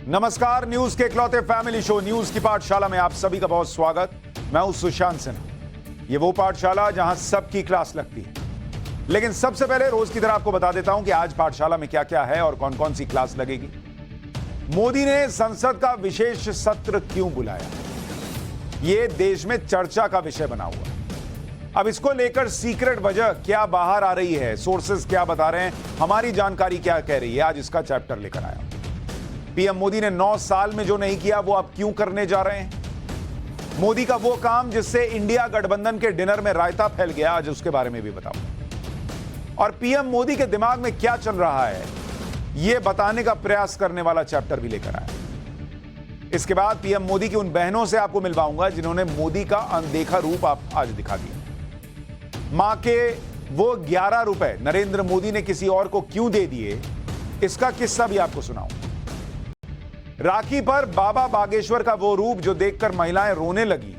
नमस्कार, न्यूज के इकलौते फैमिली शो न्यूज की पाठशाला में आप सभी का बहुत स्वागत। मैं हूं सुशांत सिन्हा। ये वो पाठशाला जहां सबकी क्लास लगती है। लेकिन सबसे पहले रोज की तरह आपको बता देता हूं कि आज पाठशाला में क्या क्या है और कौन कौन सी क्लास लगेगी। मोदी ने संसद का विशेष सत्र क्यों बुलाया, यह देश में चर्चा का विषय बना हुआ है। अब इसको लेकर सीक्रेट वजह क्या बाहर आ रही है, सोर्सेस क्या बता रहे हैं, हमारी जानकारी क्या कह रही है, आज इसका चैप्टर लेकर आया। पीएम मोदी ने 9 साल में जो नहीं किया वो अब क्यों करने जा रहे हैं। मोदी का वो काम जिससे इंडिया गठबंधन के डिनर में रायता फैल गया, आज उसके बारे में भी बताऊं। और पीएम मोदी के दिमाग में क्या चल रहा है यह बताने का प्रयास करने वाला चैप्टर भी लेकर आया। इसके बाद पीएम मोदी की उन बहनों से आपको मिलवाऊंगा जिन्होंने मोदी का अनदेखा रूप आप आज दिखा दिया। मां के वो 11 रुपए नरेंद्र मोदी ने किसी और को क्यों दे दिए, इसका किस्सा भी आपको सुनाऊं। राखी पर बाबा बागेश्वर का वो रूप जो देखकर महिलाएं रोने लगी।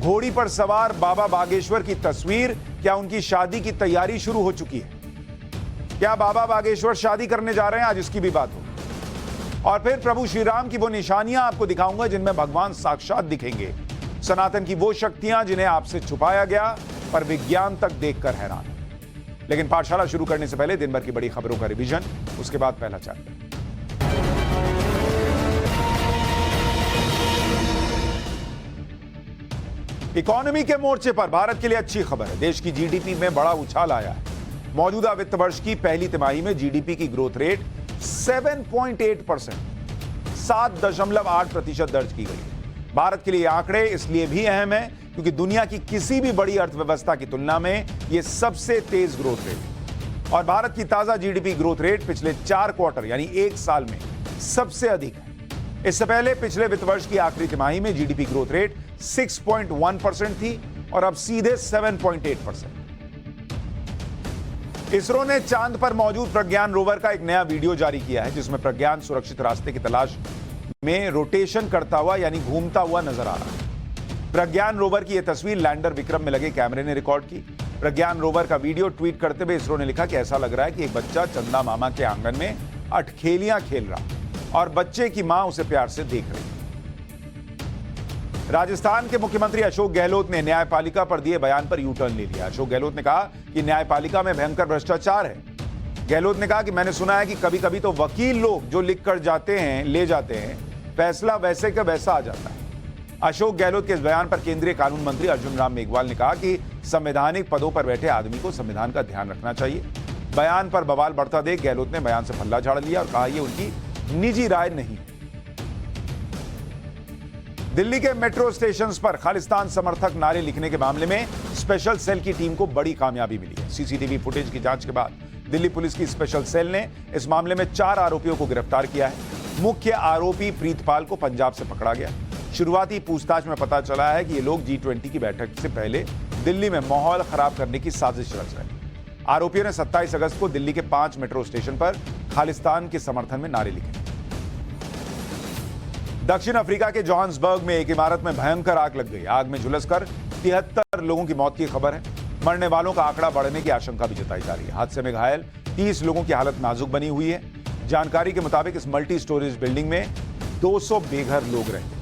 घोड़ी पर सवार बाबा बागेश्वर की तस्वीर, क्या उनकी शादी की तैयारी शुरू हो चुकी है? क्या बाबा बागेश्वर शादी करने जा रहे हैं? आज इसकी भी बात हो। और फिर प्रभु श्री राम की वो निशानियां आपको दिखाऊंगा जिनमें भगवान साक्षात दिखेंगे। सनातन की वो शक्तियां जिन्हें आपसे छुपाया गया पर विज्ञान तक देखकर हैरान। लेकिन पाठशाला शुरू करने से पहले दिन भर की बड़ी खबरों का रिवीजन, उसके बाद पहला चैप्टर। इकोनॉमी के मोर्चे पर भारत के लिए अच्छी खबर है। देश की जीडीपी में बड़ा उछाल आया है। मौजूदा वित्त वर्ष की पहली तिमाही में जीडीपी की ग्रोथ रेट 7.8%, 7.8% दर्ज की गई। भारत के लिए आंकड़े इसलिए भी अहम है क्योंकि दुनिया की किसी भी बड़ी अर्थव्यवस्था की तुलना में यह सबसे तेज ग्रोथ रेट है। और भारत की ताजा जीडीपी ग्रोथ रेट पिछले 4 क्वार्टर यानी 1 साल में सबसे अधिक है। इससे पहले पिछले वित्त वर्ष की आखिरी तिमाही में जीडीपी ग्रोथ रेट 6.1% थी और अब सीधे 7.8%। इसरो ने चांद पर मौजूद प्रज्ञान रोवर का एक नया वीडियो जारी किया है जिसमें प्रज्ञान सुरक्षित रास्ते की तलाश में रोटेशन करता हुआ यानी घूमता हुआ नजर आ रहा है। प्रज्ञान रोवर की यह तस्वीर लैंडर विक्रम में लगे कैमरे ने रिकॉर्ड की। प्रज्ञान रोवर का वीडियो ट्वीट करते हुए इसरो ने लिखा कि ऐसा लग रहा है कि एक बच्चा चंदा मामा के आंगन में अटखेलियां खेल रहा और बच्चे की मां उसे प्यार से देख रही। राजस्थान के मुख्यमंत्री अशोक गहलोत ने न्यायपालिका पर दिए बयान पर यू टर्न ले लिया। अशोक गहलोत ने कहा कि न्यायपालिका में भयंकर भ्रष्टाचार है। गहलोत ने कहा कि मैंने सुना है कि कभी कभी तो वकील लोग जो लिख कर जाते हैं ले जाते हैं, फैसला वैसे का वैसा आ जाता है। अशोक गहलोत के इस बयान पर केंद्रीय कानून मंत्री अर्जुन राम मेघवाल ने कहा कि संवैधानिक पदों पर बैठे आदमी को संविधान का ध्यान रखना चाहिए। बयान पर बवाल बढ़ता देख गहलोत ने बयान से फल्ला झाड़ लिया और कहा यह उनकी निजी राय नहीं। दिल्ली के मेट्रो स्टेशन पर खालिस्तान समर्थक नारे लिखने के मामले में स्पेशल सेल की टीम को बड़ी कामयाबी मिली है। सीसीटीवी फुटेज की जांच के बाद दिल्ली पुलिस की स्पेशल सेल ने इस मामले में 4 आरोपियों को गिरफ्तार किया है। मुख्य आरोपी प्रीतपाल को पंजाब से पकड़ा गया। शुरुआती पूछताछ में पता चला है कि ये लोग G20 की बैठक से पहले दिल्ली में माहौल खराब करने की साजिश रच रहे हैं। आरोपियों ने 27 अगस्त को दिल्ली के 5 मेट्रो स्टेशन पर खालिस्तान के समर्थन में नारे लिखे। दक्षिण अफ्रीका के जोहान्सबर्ग में एक इमारत में भयंकर आग लग गई। आग में झुलसकर 73 लोगों की मौत की खबर है। मरने वालों का आंकड़ा बढ़ने की आशंका भी जताई जा रही है। हादसे में घायल 30 लोगों की हालत नाजुक बनी हुई है। जानकारी के मुताबिक इस मल्टी स्टोरेज बिल्डिंग में 200 बेघर लोग रहते।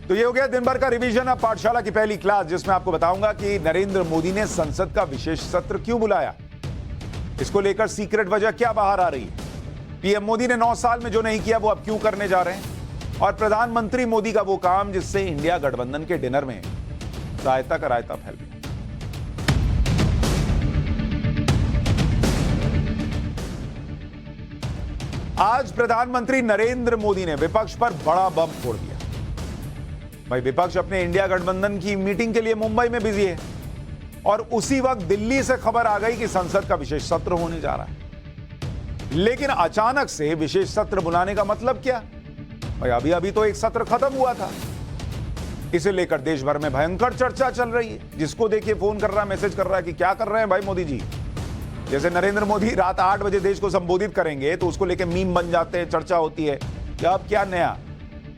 तो ये हो गया दिन भर का रिवीजन। अब पाठशाला की पहली क्लास जिसमें आपको बताऊंगा कि नरेंद्र मोदी ने संसद का विशेष सत्र क्यों बुलाया, इसको लेकर सीक्रेट वजह क्या बाहर आ रही है। पीएम मोदी ने 9 साल में जो नहीं किया वो अब क्यों करने जा रहे हैं। और प्रधानमंत्री मोदी का वो काम जिससे इंडिया गठबंधन के डिनर में रायता का रायता फैल गया। आज प्रधानमंत्री नरेंद्र मोदी ने विपक्ष पर बड़ा बम फोड़ दिया। भाई विपक्ष अपने इंडिया गठबंधन की मीटिंग के लिए मुंबई में बिजी है और उसी वक्त दिल्ली से खबर आ गई कि संसद का विशेष सत्र होने जा रहा है। लेकिन अचानक से विशेष सत्र बुलाने का मतलब क्या? भाई अभी अभी तो एक सत्र खत्म हुआ था। इसे लेकर देश भर में भयंकर चर्चा चल रही है। जिसको देखिए फोन कर रहा है, मैसेज कर रहा है कि क्या कर रहे हैं भाई मोदी जी। जैसे नरेंद्र मोदी रात 8 बजे देश को संबोधित करेंगे तो उसको लेकर मीम बन जाते हैं, चर्चा होती है कि अब क्या नया।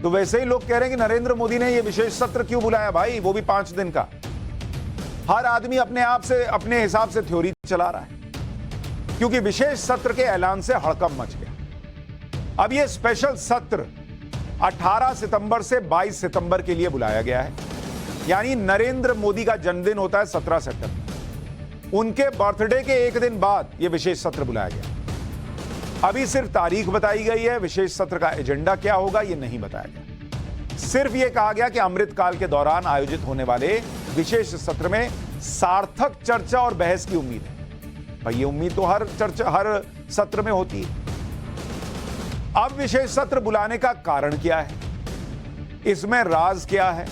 तो वैसे ही लोग कह रहे हैं कि नरेंद्र मोदी ने यह विशेष सत्र क्यों बुलाया भाई, वो भी 5 दिन का। हर आदमी अपने आप से अपने हिसाब से थ्योरी चला रहा है क्योंकि विशेष सत्र के ऐलान से हड़कंप मच गया। अब ये स्पेशल सत्र 18 सितंबर से 22 सितंबर के लिए बुलाया गया है। यानी नरेंद्र मोदी का जन्मदिन होता है 17 सितंबर, उनके बर्थडे के एक दिन बाद यह विशेष सत्र बुलाया गया। अभी सिर्फ तारीख बताई गई है, विशेष सत्र का एजेंडा क्या होगा यह नहीं बताया गया। सिर्फ यह कहा गया कि अमृतकाल के दौरान आयोजित होने वाले विशेष सत्र में सार्थक चर्चा और बहस की उम्मीद है। भाई ये उम्मीद तो हर सत्र में होती है। अब विशेष सत्र बुलाने का कारण क्या है, इसमें राज क्या है,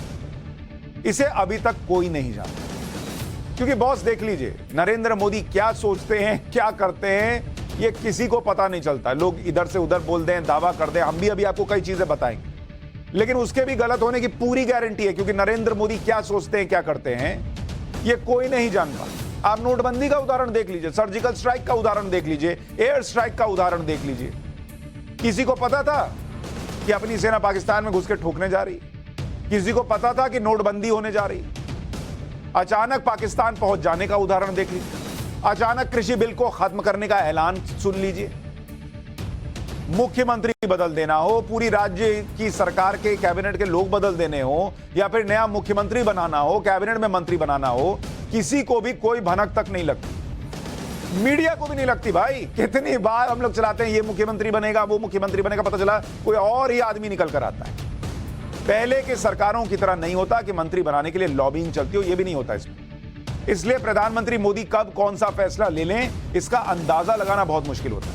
इसे अभी तक कोई नहीं जानता। क्योंकि बॉस देख लीजिए, नरेंद्र मोदी क्या सोचते हैं, क्या करते हैं, ये किसी को पता नहीं चलता। लोग इधर से उधर बोल दें, दावा कर दें, हम भी अभी आपको कई चीजें बताएंगे, लेकिन उसके भी गलत होने की पूरी गारंटी है। क्योंकि नरेंद्र मोदी क्या सोचते हैं, क्या करते हैं, ये कोई नहीं जानता। आप नोटबंदी का उदाहरण देख लीजिए, सर्जिकल स्ट्राइक का उदाहरण देख लीजिए, एयर स्ट्राइक का उदाहरण देख लीजिए। किसी को पता था कि अपनी सेना पाकिस्तान में घुस के ठोकने जा रही? किसी को पता था कि नोटबंदी होने जा रही? अचानक पाकिस्तान पहुंच जाने का उदाहरण देख लीजिए। अचानक कृषि बिल को खत्म करने का ऐलान सुन लीजिए। मुख्यमंत्री बदल देना हो, पूरी राज्य की सरकार के कैबिनेट के लोग बदल देने हो, या फिर नया मुख्यमंत्री बनाना हो, कैबिनेट में मंत्री बनाना हो, किसी को भी कोई भनक तक नहीं लगती। मीडिया को भी नहीं लगती। भाई कितनी बार हम लोग चलाते हैं, ये मुख्यमंत्री बनेगा, वो मुख्यमंत्री बनेगा, पता चला कोई और ही आदमी निकल कर आता है। पहले के सरकारों की तरह नहीं होता कि मंत्री बनाने के लिए लॉबिंग चलती हो, ये भी नहीं होता इसमें। इसलिए प्रधानमंत्री मोदी कब कौन सा फैसला ले लें, इसका अंदाजा लगाना बहुत मुश्किल होता है,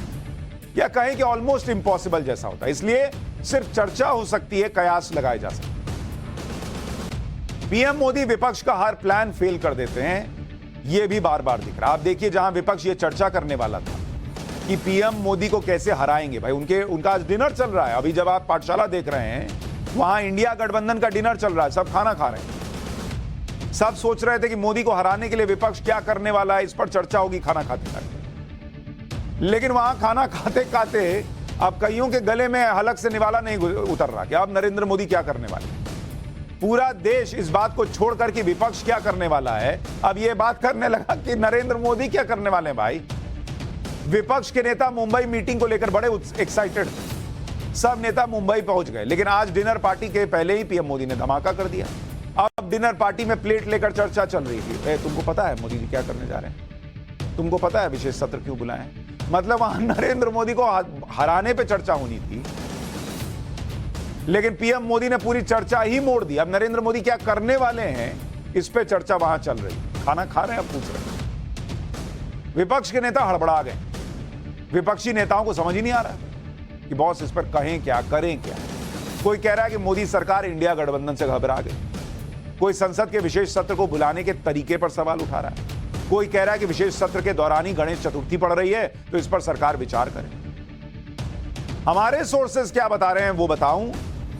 या कहें कि ऑलमोस्ट इंपॉसिबल जैसा होता है। इसलिए सिर्फ चर्चा हो सकती है, कयास लगाए जा सकते। पीएम मोदी विपक्ष का हर प्लान फेल कर देते हैं, यह भी बार बार दिख रहा है। आप देखिए, जहां विपक्ष ये चर्चा करने वाला था कि पीएम मोदी को कैसे हराएंगे, भाई उनका आज डिनर चल रहा है। अभी जब आप पाठशाला देख रहे हैं, वहां इंडिया गठबंधन का डिनर चल रहा है, सब खाना खा रहे हैं। सब सोच रहे थे कि मोदी को हराने के लिए विपक्ष क्या करने वाला है, इस पर चर्चा होगी खाना खाते खाते। लेकिन वहां खाना खाते खाते अब कईयों के गले में हलक से निवाला नहीं उतर रहा कि अब नरेंद्र मोदी क्या करने वाले। पूरा देश इस बात को छोड़कर कि विपक्ष क्या करने वाला है, अब यह बात करने लगा कि नरेंद्र मोदी क्या करने वाले हैं। भाई विपक्ष के नेता मुंबई मीटिंग को लेकर बड़े एक्साइटेड थे, सब नेता मुंबई पहुंच गए, लेकिन आज डिनर पार्टी के पहले ही पीएम मोदी ने धमाका कर दिया। अब डिनर पार्टी में प्लेट लेकर चर्चा चल रही थी, तुमको पता है मोदी जी क्या करने जा रहे हैं, तुमको पता है विशेष सत्र क्यों बुलाए हैं। मतलब वहां नरेंद्र मोदी को हराने पे चर्चा होनी थी, लेकिन पीएम मोदी ने पूरी चर्चा ही मोड़ दी। अब नरेंद्र मोदी क्या करने वाले हैं, इस पे चर्चा वहां चल रही। खाना खा रहे हैं, अब पूछ रहे हैं। विपक्ष के नेता हड़बड़ा गए। विपक्षी नेताओं को समझ ही नहीं आ रहा कि बॉस इस पर कहें क्या, करें क्या। कोई कह रहा है कि मोदी सरकार इंडिया गठबंधन से घबरा गई, कोई संसद के विशेष सत्र को बुलाने के तरीके पर सवाल उठा रहा है, कोई कह रहा है कि विशेष सत्र के दौरान ही गणेश चतुर्थी पड़ रही है, तो इस पर सरकार विचार करे। हमारे सोर्सेज क्या बता रहे हैं वो बताऊं,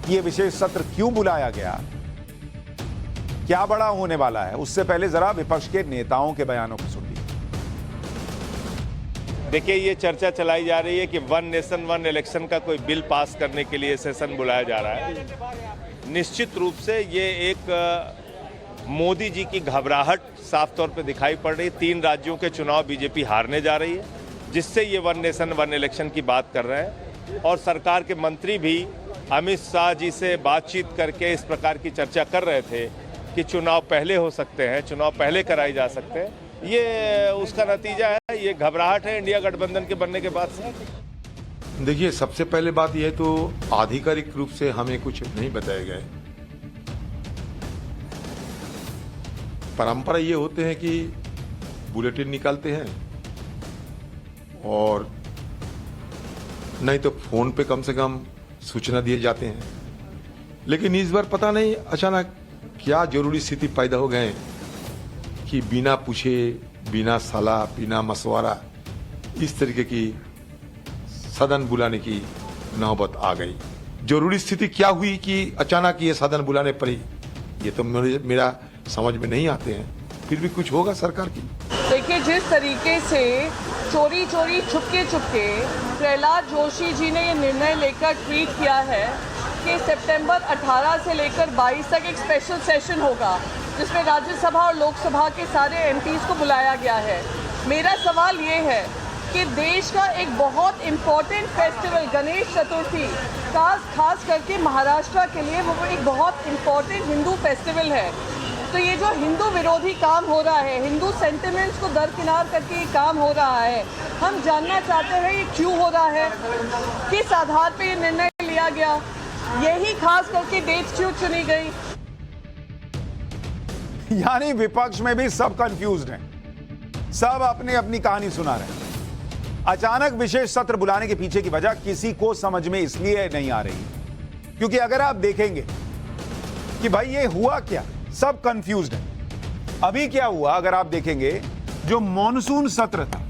ये विशेष सत्र क्यों बुलाया गया, क्या बड़ा होने वाला है, उससे पहले जरा विपक्ष के नेताओं के बयानों को सुन लीजिए। देखिए, ये चर्चा चलाई जा रही है कि वन नेशन वन इलेक्शन का कोई बिल पास करने के लिए सेशन बुलाया जा रहा है। निश्चित रूप से ये एक मोदी जी की घबराहट साफ तौर पे दिखाई पड़ रही है। 3 राज्यों के चुनाव बीजेपी हारने जा रही है, जिससे ये वन नेशन वन इलेक्शन की बात कर रहे हैं। और सरकार के मंत्री भी अमित शाह जी से बातचीत करके इस प्रकार की चर्चा कर रहे थे कि चुनाव पहले हो सकते हैं, चुनाव पहले कराए जा सकते हैं। ये उसका नतीजा है, ये घबराहट है इंडिया गठबंधन के बनने के बाद से। देखिए, सबसे पहले बात यह है तो आधिकारिक रूप से हमें कुछ नहीं बताया गया है। परंपरा ये होते हैं कि बुलेटिन निकालते हैं और नहीं तो फोन पे कम से कम सूचना दिए जाते हैं। लेकिन इस बार पता नहीं अचानक क्या जरूरी स्थिति पैदा हो गए कि बिना पूछे, बिना सलाह, बिना मशवरा इस तरीके की सदन बुलाने की नौबत आ गई। जरूरी स्थिति क्या हुई कि अचानक ये सदन बुलाने पड़ी, ये तो मेरा समझ में नहीं आते हैं। फिर भी कुछ होगा सरकार की। देखिए, जिस तरीके से चोरी चोरी चुपके चुपके प्रहलाद जोशी जी ने ये निर्णय लेकर ट्वीट किया है कि सितंबर 18 से लेकर 22 तक एक स्पेशल सेशन होगा, जिसमें राज्यसभा और लोकसभा के सारे एमपीज को बुलाया गया है। मेरा सवाल ये है कि देश का एक बहुत इम्पोर्टेंट फेस्टिवल गणेश चतुर्थी खास करके महाराष्ट्र के लिए वो एक बहुत इम्पोर्टेंट हिंदू फेस्टिवल है। तो ये जो हिंदू विरोधी काम हो रहा है, हिंदू सेंटिमेंट्स को दरकिनार करके ये काम हो रहा है, हम जानना चाहते हैं ये क्यों हो रहा है, किस आधार पे ये निर्णय लिया गया, यही खास करके डेट क्यों चुनी गई। यानी विपक्ष में भी सब कंफ्यूज्ड हैं, सब अपनी अपनी कहानी सुना रहे हैं। अचानक विशेष सत्र बुलाने के पीछे की वजह किसी को समझ में इसलिए नहीं आ रही क्योंकि अगर आप देखेंगे कि भाई ये हुआ क्या, सब कंफ्यूज्ड हैं। अभी क्या हुआ, अगर आप देखेंगे जो मॉनसून सत्र था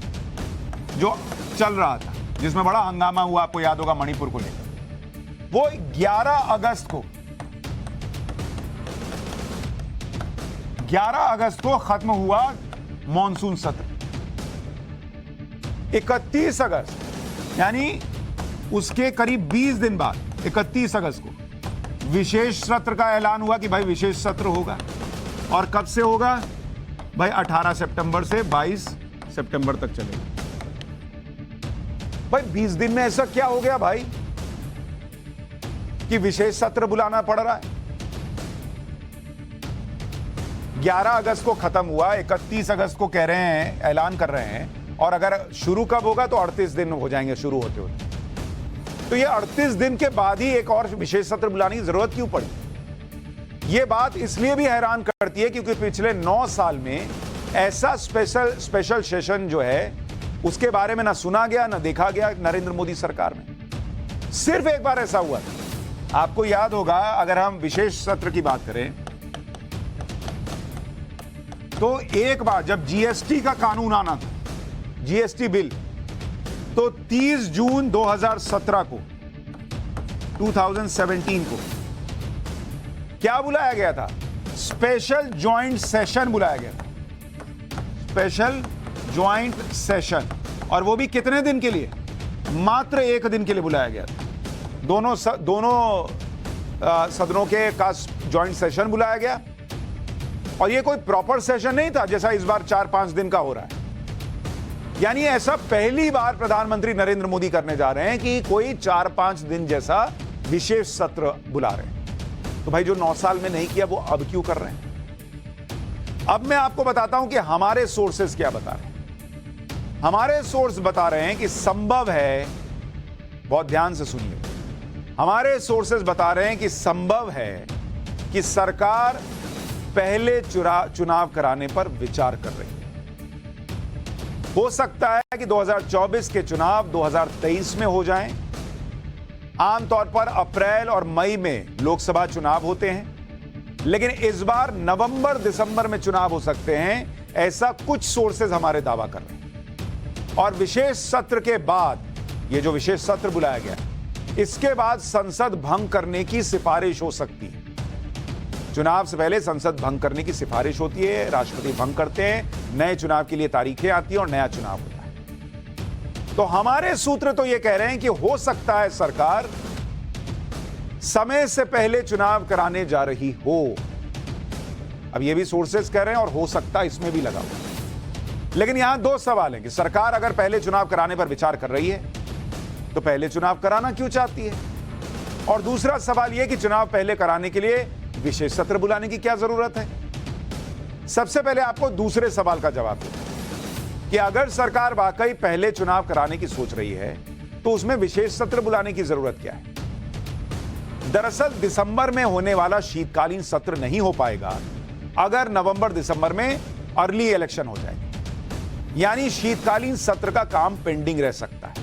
जो चल रहा था, जिसमें बड़ा हंगामा हुआ, आपको याद होगा मणिपुर को लेकर, वो 11 अगस्त को खत्म हुआ मॉनसून सत्र। 31 अगस्त यानी उसके करीब 20 दिन बाद 31 अगस्त को विशेष सत्र का ऐलान हुआ कि भाई विशेष सत्र होगा। और कब से होगा भाई? 18 सितंबर से 22 सितंबर तक चलेगा। भाई 20 दिन में ऐसा क्या हो गया भाई कि विशेष सत्र बुलाना पड़ रहा है? 11 अगस्त को खत्म हुआ, 31 अगस्त को कह रहे हैं, ऐलान कर रहे हैं, और अगर शुरू कब होगा तो 38 दिन हो जाएंगे शुरू होते होते। तो ये 38 दिन के बाद ही एक और विशेष सत्र बुलाने की जरूरत क्यों पड़ी? ये बात इसलिए भी हैरान करती है क्योंकि पिछले 9 साल में ऐसा स्पेशल सेशन जो है उसके बारे में ना सुना गया ना देखा गया नरेंद्र मोदी सरकार में। सिर्फ एक बार ऐसा हुआ था, आपको याद होगा, अगर हम विशेष सत्र की बात करें तो एक बार जब जीएसटी का कानून आना था, जीएसटी बिल, तो 30 जून 2017 को 2017 को क्या बुलाया गया था? स्पेशल जॉइंट सेशन बुलाया गया था, स्पेशल जॉइंट सेशन। और वो भी कितने दिन के लिए? मात्र 1 दिन के लिए बुलाया गया था। दोनों सदनों के का जॉइंट सेशन बुलाया गया, और ये कोई प्रॉपर सेशन नहीं था जैसा इस बार 4-5 दिन का हो रहा है। यानी ऐसा पहली बार प्रधानमंत्री नरेंद्र मोदी करने जा रहे हैं कि कोई 4-5 दिन जैसा विशेष सत्र बुला रहे हैं। तो भाई जो 9 साल में नहीं किया वो अब क्यों कर रहे हैं? अब मैं आपको बताता हूं कि हमारे सोर्सेस क्या बता रहे हैं। हमारे सोर्स बता रहे हैं कि संभव है, बहुत ध्यान से सुनिए, हमारे सोर्सेस बता रहे हैं कि संभव है कि सरकार पहले चुनाव कराने पर विचार कर रही है। हो सकता है कि 2024 के चुनाव 2023 में हो जाएं। आमतौर पर अप्रैल और मई में लोकसभा चुनाव होते हैं, लेकिन इस बार नवंबर दिसंबर में चुनाव हो सकते हैं, ऐसा कुछ सोर्सेज हमारे दावा कर रहे हैं। और विशेष सत्र के बाद, ये जो विशेष सत्र बुलाया गया, इसके बाद संसद भंग करने की सिफारिश हो सकती है। चुनाव से पहले संसद भंग करने की सिफारिश होती है, राष्ट्रपति भंग करते हैं, नए चुनाव के लिए तारीखें आती हैं और नया चुनाव होता है। तो हमारे सूत्र तो ये कह रहे हैं कि हो सकता है सरकार समय से पहले चुनाव कराने जा रही हो। अब ये भी सोर्सेस कह रहे हैं और हो सकता है इसमें भी लगा हुआ। लेकिन यहां 2 सवाल हैं कि सरकार अगर पहले चुनाव कराने पर विचार कर रही है तो पहले चुनाव कराना क्यों चाहती है? और दूसरा सवाल यह कि चुनाव पहले कराने के लिए विशेष सत्र बुलाने की क्या जरूरत है? सबसे पहले आपको दूसरे सवाल का जवाब दें कि अगर सरकार वाकई पहले चुनाव कराने की सोच रही है तो उसमें विशेष सत्र बुलाने की जरूरत क्या है? दरअसल दिसंबर में होने वाला शीतकालीन सत्र नहीं हो पाएगा अगर नवंबर दिसंबर में अर्ली इलेक्शन हो जाएगी। यानी शीतकालीन सत्र का काम पेंडिंग रह सकता है।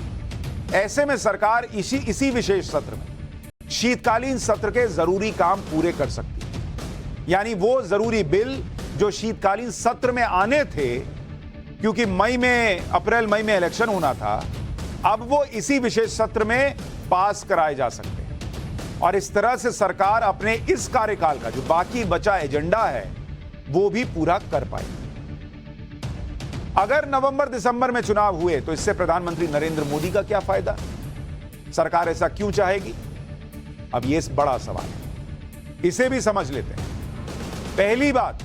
ऐसे में सरकार इसी विशेष सत्र में शीतकालीन सत्र के जरूरी काम पूरे कर सकती है। यानी वो जरूरी बिल जो शीतकालीन सत्र में आने थे, क्योंकि अप्रैल मई में इलेक्शन होना था, अब वो इसी विशेष सत्र में पास कराए जा सकते हैं। और इस तरह से सरकार अपने इस कार्यकाल का जो बाकी बचा एजेंडा है वो भी पूरा कर पाएगी। अगर नवंबर दिसंबर में चुनाव हुए तो इससे प्रधानमंत्री नरेंद्र मोदी का क्या फायदा? सरकार ऐसा क्यों चाहेगी? अब ये बड़ा सवाल है, इसे भी समझ लेते हैं। पहली बात,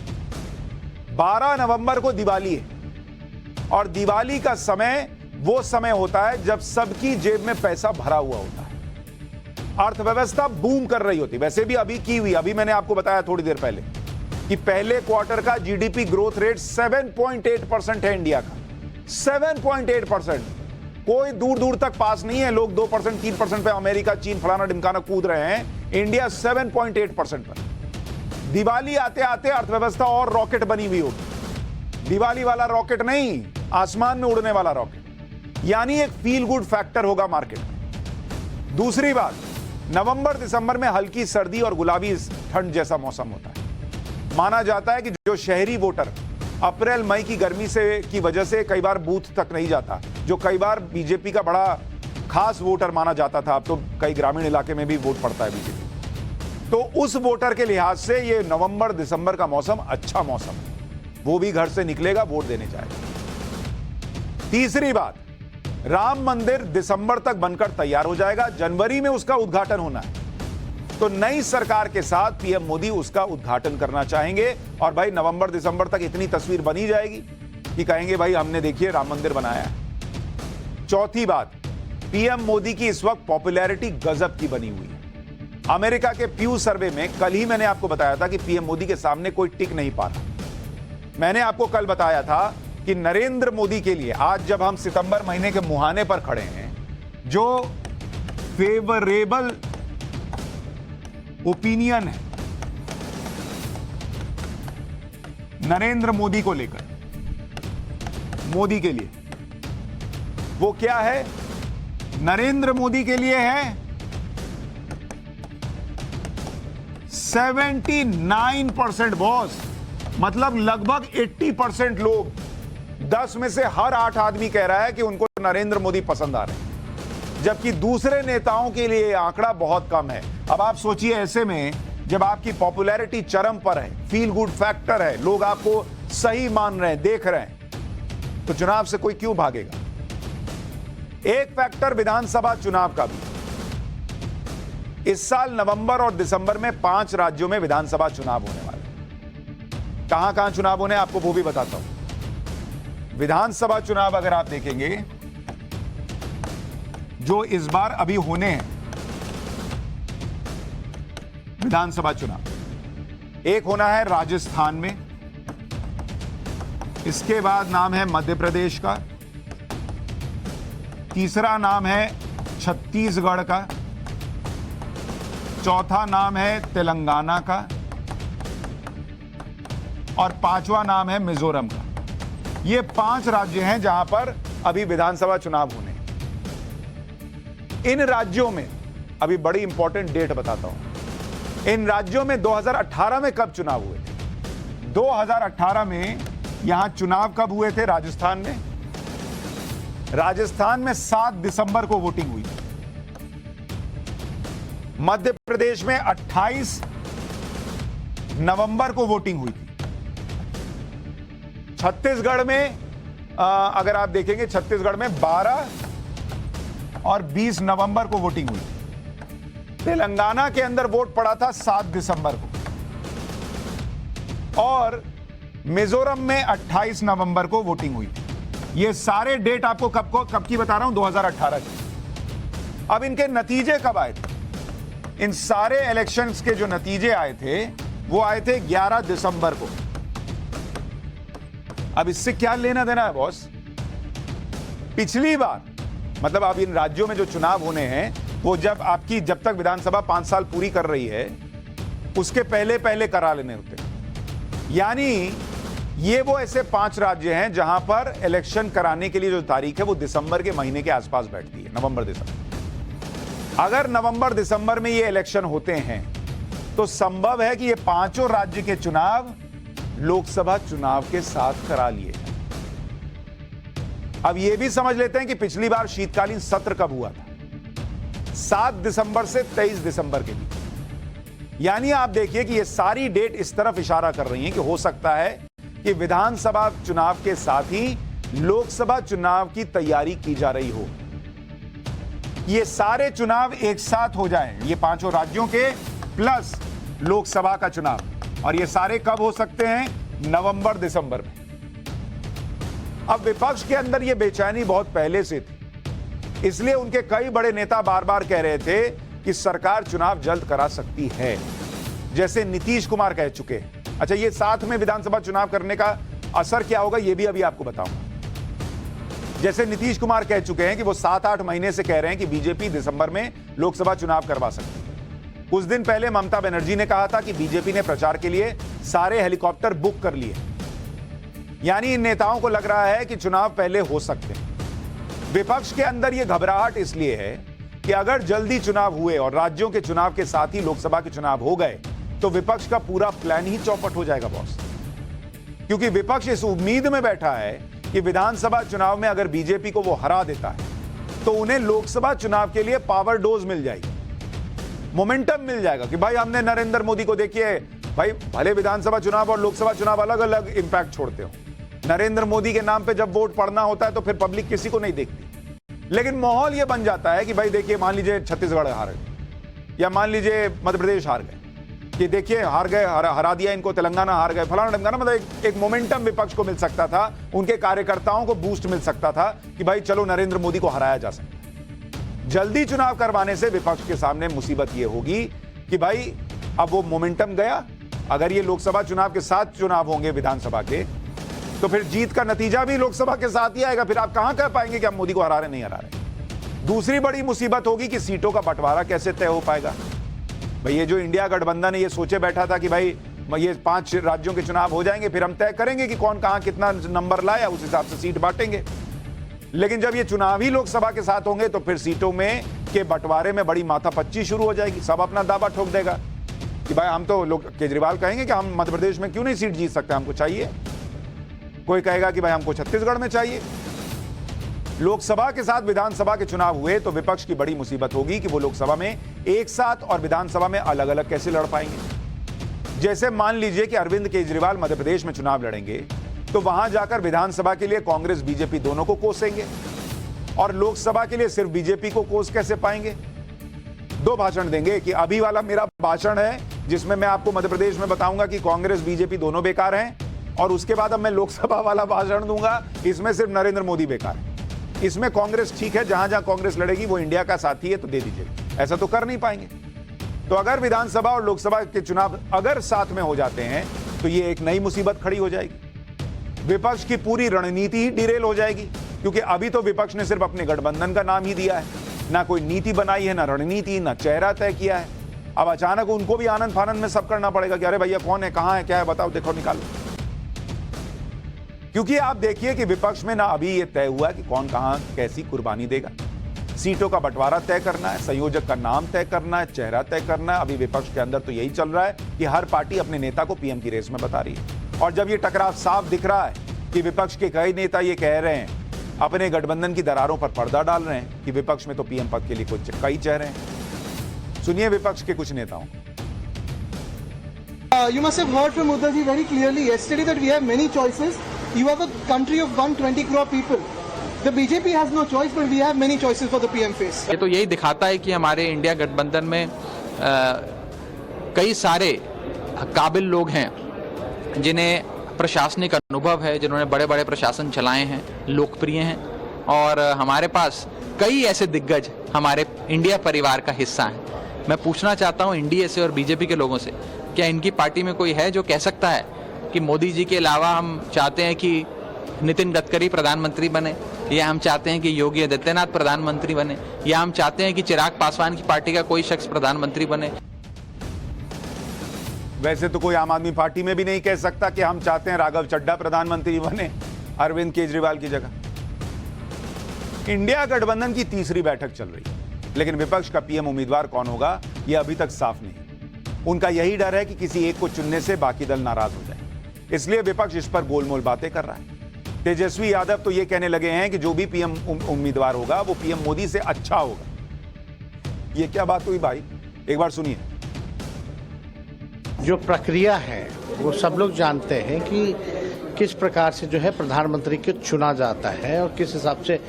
12 नवंबर को दिवाली है और दिवाली का समय वो समय होता है जब सबकी जेब में पैसा भरा हुआ होता है, अर्थव्यवस्था बूम कर रही होती। वैसे भी अभी की हुई, अभी मैंने आपको बताया थोड़ी देर पहले कि पहले क्वार्टर का जीडीपी ग्रोथ रेट 7.8% है इंडिया का। 7.8%, कोई दूर दूर तक पास नहीं है। लोग 2% 3% पे अमेरिका, चीन, फलाना ढिमकाना कूद रहे हैं, इंडिया 7.8% पर। दिवाली आते आते अर्थव्यवस्था और रॉकेट बनी हुई होगी। दिवाली वाला रॉकेट नहीं, आसमान में उड़ने वाला रॉकेट, यानी एक फील गुड फैक्टर होगा मार्केट में। दूसरी बात, नवंबर दिसंबर में हल्की सर्दी और गुलाबी ठंड जैसा मौसम होता है। माना जाता है कि जो शहरी वोटर अप्रैल मई की गर्मी से की वजह से कई बार बूथ तक नहीं जाता, जो कई बार बीजेपी का बड़ा खास वोटर माना जाता था, अब तो कई ग्रामीण इलाके में भी वोट पड़ता है बीजेपी, तो उस वोटर के लिहाज से ये नवंबर दिसंबर का मौसम अच्छा मौसम है। वो भी घर से निकलेगा, वोट देने जाएगा। तीसरी बात, राम मंदिर दिसंबर तक बनकर तैयार हो जाएगा, जनवरी में उसका उद्घाटन होना है। तो नई सरकार के साथ पीएम मोदी उसका उद्घाटन करना चाहेंगे और भाई नवंबर दिसंबर तक इतनी तस्वीर बनी जाएगी कि कहेंगे भाई हमने देखिए राम मंदिर बनाया है। चौथी बात, पीएम मोदी की इस वक्त पॉपुलैरिटी गजब की बनी हुई है। अमेरिका के प्यू सर्वे में कल ही मैंने आपको बताया था कि पीएम मोदी के सामने कोई टिक नहीं पा रहा। मैंने आपको कल बताया था कि नरेंद्र मोदी के लिए आज जब हम सितंबर महीने के मुहाने पर खड़े हैं, जो फेवरेबल ओपिनियन है नरेंद्र मोदी को लेकर, मोदी के लिए, वो क्या है? नरेंद्र मोदी के लिए है 79% बॉस, मतलब लगभग 80% लोग, 10 में से हर 8 आदमी कह रहा है कि उनको नरेंद्र मोदी पसंद आ रहे हैं, जबकि दूसरे नेताओं के लिए यह आंकड़ा बहुत कम है। अब आप सोचिए, ऐसे में जब आपकी पॉपुलैरिटी चरम पर है, फील गुड फैक्टर है, लोग आपको सही मान रहे हैं, देख रहे हैं, तो चुनाव से कोई क्यों भागेगा? एक फैक्टर विधानसभा चुनाव का भी। इस साल नवंबर और दिसंबर में 5 राज्यों में विधानसभा चुनाव होने वाले। कहां कहां चुनाव होने आपको वो भी बताता हूं। विधानसभा चुनाव अगर आप देखेंगे जो इस बार अभी होने हैं, विधानसभा चुनाव, एक होना है राजस्थान में, इसके बाद नाम है मध्य प्रदेश का, तीसरा नाम है छत्तीसगढ़ का, चौथा नाम है तेलंगाना का और 5वां नाम है मिजोरम का। ये 5 राज्य हैं जहां पर अभी विधानसभा चुनाव होने। इन राज्यों में अभी बड़ी इंपॉर्टेंट डेट बताता हूं। इन राज्यों में 2018 में कब चुनाव हुए थे? 2018 में यहां चुनाव कब हुए थे? राजस्थान में। राजस्थान में 7 दिसंबर को वोटिंग हुई थी। मध्य प्रदेश में 28 नवंबर को वोटिंग हुई थी। छत्तीसगढ़ में अगर आप देखेंगे, छत्तीसगढ़ में 12 और 20 नवंबर को वोटिंग हुई। तेलंगाना के अंदर वोट पड़ा था 7 दिसंबर को और मिजोरम में 28 नवंबर को वोटिंग हुई थी। ये सारे डेट आपको कब की बता रहा हूं? 2018 की। अब इनके नतीजे कब आए थे? इन सारे इलेक्शंस के जो नतीजे आए थे वो आए थे 11 दिसंबर को। अब इससे क्या लेना देना है बॉस? पिछली बार, मतलब अब इन राज्यों में जो चुनाव होने हैं वो जब तक विधानसभा 5 साल पूरी कर रही है उसके पहले करा लेने होते। यानी ये वो ऐसे 5 राज्य हैं जहां पर इलेक्शन कराने के लिए जो तारीख है वो दिसंबर के महीने के आसपास बैठती है, नवंबर दिसंबर। अगर नवंबर दिसंबर में ये इलेक्शन होते हैं तो संभव है कि ये 5 राज्य के चुनाव लोकसभा चुनाव के साथ करा लिए जाएं। अब ये भी समझ लेते हैं कि पिछली बार शीतकालीन सत्र कब हुआ था? 7 दिसंबर से 23 दिसंबर के बीच। यानी आप देखिए कि ये सारी डेट इस तरफ इशारा कर रही हैं कि हो सकता है कि विधानसभा चुनाव के साथ ही लोकसभा चुनाव की तैयारी की जा रही हो। ये सारे चुनाव एक साथ हो जाएं, ये 5 राज्यों के प्लस लोकसभा का चुनाव, और ये सारे कब हो सकते हैं? नवंबर दिसंबर में। अब विपक्ष के अंदर यह बेचैनी बहुत पहले से थी, इसलिए उनके कई बड़े नेता बार बार कह रहे थे कि सरकार चुनाव जल्द करा सकती है, जैसे नीतीश कुमार कह चुके हैं। अच्छा, ये साथ में विधानसभा चुनाव करने का असर क्या होगा ये भी अभी आपको बताऊंगा। जैसे नीतीश कुमार कह चुके हैं कि वो 7-8 महीने से कह रहे हैं कि बीजेपी दिसंबर में लोकसभा चुनाव करवा सकती है। कुछ दिन पहले ममता बनर्जी ने कहा था कि बीजेपी ने प्रचार के लिए सारे हेलीकॉप्टर बुक कर लिए, यानी इन नेताओं को लग रहा है कि चुनाव पहले हो सकते हैं। विपक्ष के अंदर यह घबराहट इसलिए है कि अगर जल्दी चुनाव हुए और राज्यों के चुनाव के साथ ही लोकसभा के चुनाव हो गए तो विपक्ष का पूरा प्लान ही चौपट हो जाएगा बॉस, क्योंकि विपक्ष इस उम्मीद में बैठा है कि विधानसभा चुनाव में अगर बीजेपी को वो हरा देता है तो उन्हें लोकसभा चुनाव के लिए पावर डोज मिल जाएगी, मोमेंटम मिल जाएगा कि भाई हमने नरेंद्र मोदी को, देखिए भाई भले विधानसभा चुनाव और लोकसभा चुनाव अलग अलग इंपैक्ट छोड़ते हो, नरेंद्र मोदी के नाम पे जब वोट पड़ना होता है तो फिर पब्लिक किसी को नहीं देखती, लेकिन माहौल ये बन जाता है कि भाई देखिए मान लीजिए छत्तीसगढ़ हार गए या मान लीजिए मध्य प्रदेश हार गए, कि देखिए हार गए, हरा दिया इनको, तेलंगाना हार गए, फलाना ढमकाना, मतलब एक मोमेंटम विपक्ष को मिल सकता था, उनके कार्यकर्ताओं को बूस्ट मिल सकता था कि भाई चलो नरेंद्र मोदी को हराया जा सकता है। जल्दी चुनाव करवाने से विपक्ष के सामने मुसीबत ये होगी कि भाई अब वो मोमेंटम गया। अगर ये लोकसभा चुनाव के साथ चुनाव होंगे विधानसभा के तो फिर जीत का नतीजा भी लोकसभा के साथ ही आएगा, फिर आप कहां कह पाएंगे कि आप मोदी को हरा रहे नहीं हरा रहे। दूसरी बड़ी मुसीबत होगी कि सीटों का बंटवारा कैसे तय हो पाएगा। भाई ये जो इंडिया गठबंधन है ये सोचे बैठा था कि भाई ये 5 राज्यों के चुनाव हो जाएंगे फिर हम तय करेंगे कि कौन कहां कितना नंबर लाया, उस हिसाब से सीट बांटेंगे। लेकिन जब ये चुनाव ही लोकसभा के साथ होंगे तो फिर सीटों में के बंटवारे में बड़ी माथापच्ची शुरू हो जाएगी। सब अपना दावा ठोक देगा कि भाई हम तो लोग, केजरीवाल कहेंगे कि हम मध्य प्रदेश में क्यों नहीं सीट जीत सकते, हमको चाहिए। कोई कहेगा कि भाई हमको छत्तीसगढ़ में चाहिए। लोकसभा के साथ विधानसभा के चुनाव हुए तो विपक्ष की बड़ी मुसीबत होगी कि वो लोकसभा में एक साथ और विधानसभा में अलग अलग कैसे लड़ पाएंगे। जैसे मान लीजिए कि अरविंद केजरीवाल मध्य प्रदेश में चुनाव लड़ेंगे तो वहां जाकर विधानसभा के लिए कांग्रेस बीजेपी दोनों को कोसेंगे और लोकसभा के लिए सिर्फ बीजेपी को कोस कैसे पाएंगे। 2 भाषण देंगे कि अभी वाला मेरा भाषण है जिसमें मैं आपको मध्य प्रदेश में बताऊंगा कि कांग्रेस बीजेपी दोनों बेकार हैं, और उसके बाद अब मैं लोकसभा वाला भाषण दूंगा, इसमें सिर्फ नरेंद्र मोदी बेकार है। इसमें कांग्रेस ठीक है, जहां जहां कांग्रेस लड़ेगी वो इंडिया का साथी है तो दे दीजिए। ऐसा तो कर नहीं पाएंगे। तो अगर विधानसभा और लोकसभा के चुनाव अगर साथ में हो जाते हैं तो ये एक नई मुसीबत खड़ी हो जाएगी। विपक्ष की पूरी रणनीति ही डिरेल हो जाएगी, क्योंकि अभी तो विपक्ष ने सिर्फ अपने गठबंधन का नाम ही दिया है, ना कोई नीति बनाई है, ना रणनीति, ना चेहरा तय किया है। अब अचानक उनको भी आनंद फानंद में सब करना पड़ेगा कि अरे भैया कौन है, कहां है, क्या है, बताओ, देखो, निकालो। क्योंकि आप देखिए कि विपक्ष में ना अभी यह तय हुआ कि कौन कहां कैसी कुर्बानी देगा। सीटों का बंटवारा तय करना है, संयोजक का नाम तय करना है, चेहरा तय करना है। अभी विपक्ष के अंदर तो यही चल रहा है कि हर पार्टी अपने नेता को पीएम की रेस में बता रही है। और जब ये टकराव साफ दिख रहा है कि विपक्ष के कई नेता ये कह रहे हैं, अपने गठबंधन की दरारों पर पर्दा डाल रहे हैं कि विपक्ष में तो पीएम पद के लिए कुछ कई चेहरे हैं। सुनिए विपक्ष के कुछ नेताओं। You must have heard from Uddhav ji very clearly yesterday that we have many choices. You are the country of 120 crore people. The BJP has no choice, but we have many choices for the PM face. ये तो यही दिखाता है कि हमारे India गठबंधन में कई सारे काबिल लोग हैं जिन्हें प्रशासनिक अनुभव है, जिन्होंने बड़े बड़े प्रशासन चलाए हैं, लोकप्रिय हैं, और हमारे पास कई ऐसे दिग्गज हमारे इंडिया परिवार का हिस्सा हैं। मैं पूछना चाहता हूं एनडीए से और बीजेपी के लोगों से, क्या इनकी पार्टी में कोई है जो कह सकता है कि मोदी जी के अलावा हम चाहते हैं कि नितिन गडकरी प्रधानमंत्री बने, या हम चाहते हैं कि योगी आदित्यनाथ प्रधानमंत्री बने, या हम चाहते हैं कि चिराग पासवान की पार्टी का कोई शख्स प्रधानमंत्री बने? वैसे तो कोई आम आदमी पार्टी में भी नहीं कह सकता कि हम चाहते हैं राघव चड्ढा प्रधानमंत्री बने अरविंद केजरीवाल की जगह। इंडिया गठबंधन की तीसरी बैठक चल रही है, लेकिन विपक्ष का पीएम उम्मीदवार कौन होगा यह अभी तक साफ नहीं। उनका यही डर है कि किसी एक को चुनने से बाकी दल नाराज हो जाए, इसलिए विपक्ष इस पर गोलमोल बातें कर रहा है। तेजस्वी यादव तो ये कहने लगे हैं कि जो भी पीएम उम्मीदवार होगा वो पीएम मोदी से अच्छा होगा। ये क्या बात हुई भाई, एक बार सुनिए। जो प्रक्रिया है वो सब लोग जानते हैं कि किस प्रकार से जो है प्रधानमंत्री को चुना जाता है और किस हिसाब से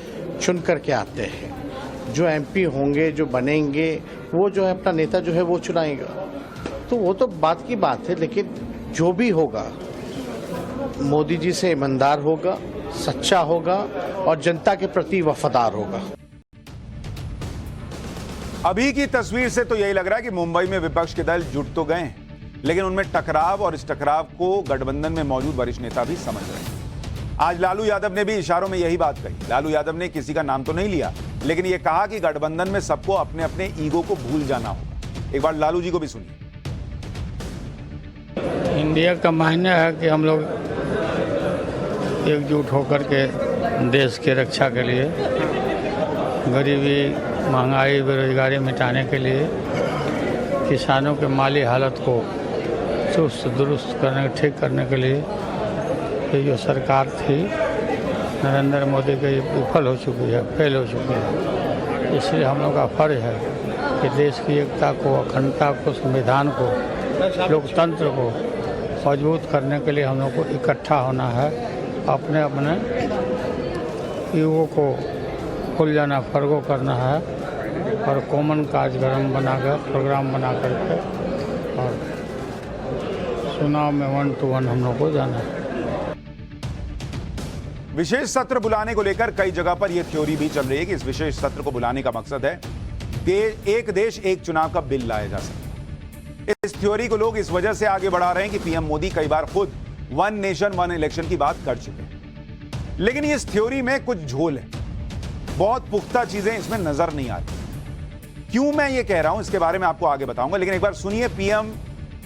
चुन करके आते हैं। जो एमपी होंगे, जो बनेंगे, वो जो है अपना नेता जो है वो चुनाएगा। तो वो तो बात की बात है, लेकिन जो भी होगा मोदी जी से ईमानदार होगा, सच्चा होगा और जनता के प्रति वफादार होगा। अभी की तस्वीर से तो यही लग रहा है कि मुंबई में विपक्ष के दल जुट तो गए हैं, लेकिन उनमें टकराव और इस टकराव को गठबंधन में मौजूद वरिष्ठ नेता भी समझ रहे हैं। आज लालू यादव ने भी इशारों में यही बात कही। लालू यादव ने किसी का नाम तो नहीं लिया, लेकिन यह कहा कि गठबंधन में सबको अपने अपने ईगो को भूल जाना होगा। एक बार लालू जी को भी सुनिए। इंडिया का मायने है कि हम लोग एकजुट होकर के देश की रक्षा के लिए, गरीबी, महंगाई, बेरोजगारी मिटाने के लिए, किसानों के माली हालत को चुस्त दुरुस्त करने, ठीक करने के लिए ये जो सरकार थी नरेंद्र मोदी की विफल हो चुकी है, फेल हो चुकी है। इसलिए हम लोग का फर्ज है कि देश की एकता को, अखंडता को, संविधान को, लोकतंत्र को मजबूत करने के लिए हम लोग को इकट्ठा होना है। अपने अपने ईगो को भूल जाना, फर्गो करना है और कॉमन कार्यक्रम बनाकर, प्रोग्राम बना करके और चुनाव में 1 to 1 हम लोग को जाना है। विशेष सत्र बुलाने को लेकर कई जगह पर यह थ्योरी भी चल रही है कि इस विशेष सत्र को बुलाने का मकसद है एक देश एक चुनाव का बिल लाया जा सके। इस थ्योरी को लोग इस वजह से आगे बढ़ा रहे हैं कि पीएम मोदी कई बार खुद 1 नेशन 1 इलेक्शन की बात कर चुके हैं, लेकिन इस थ्योरी में कुछ झोल है, बहुत पुख्ता चीजें इसमें नजर नहीं आती। क्यों मैं ये कह रहा हूं इसके बारे में आपको आगे बताऊंगा, लेकिन एक बार सुनिए पीएम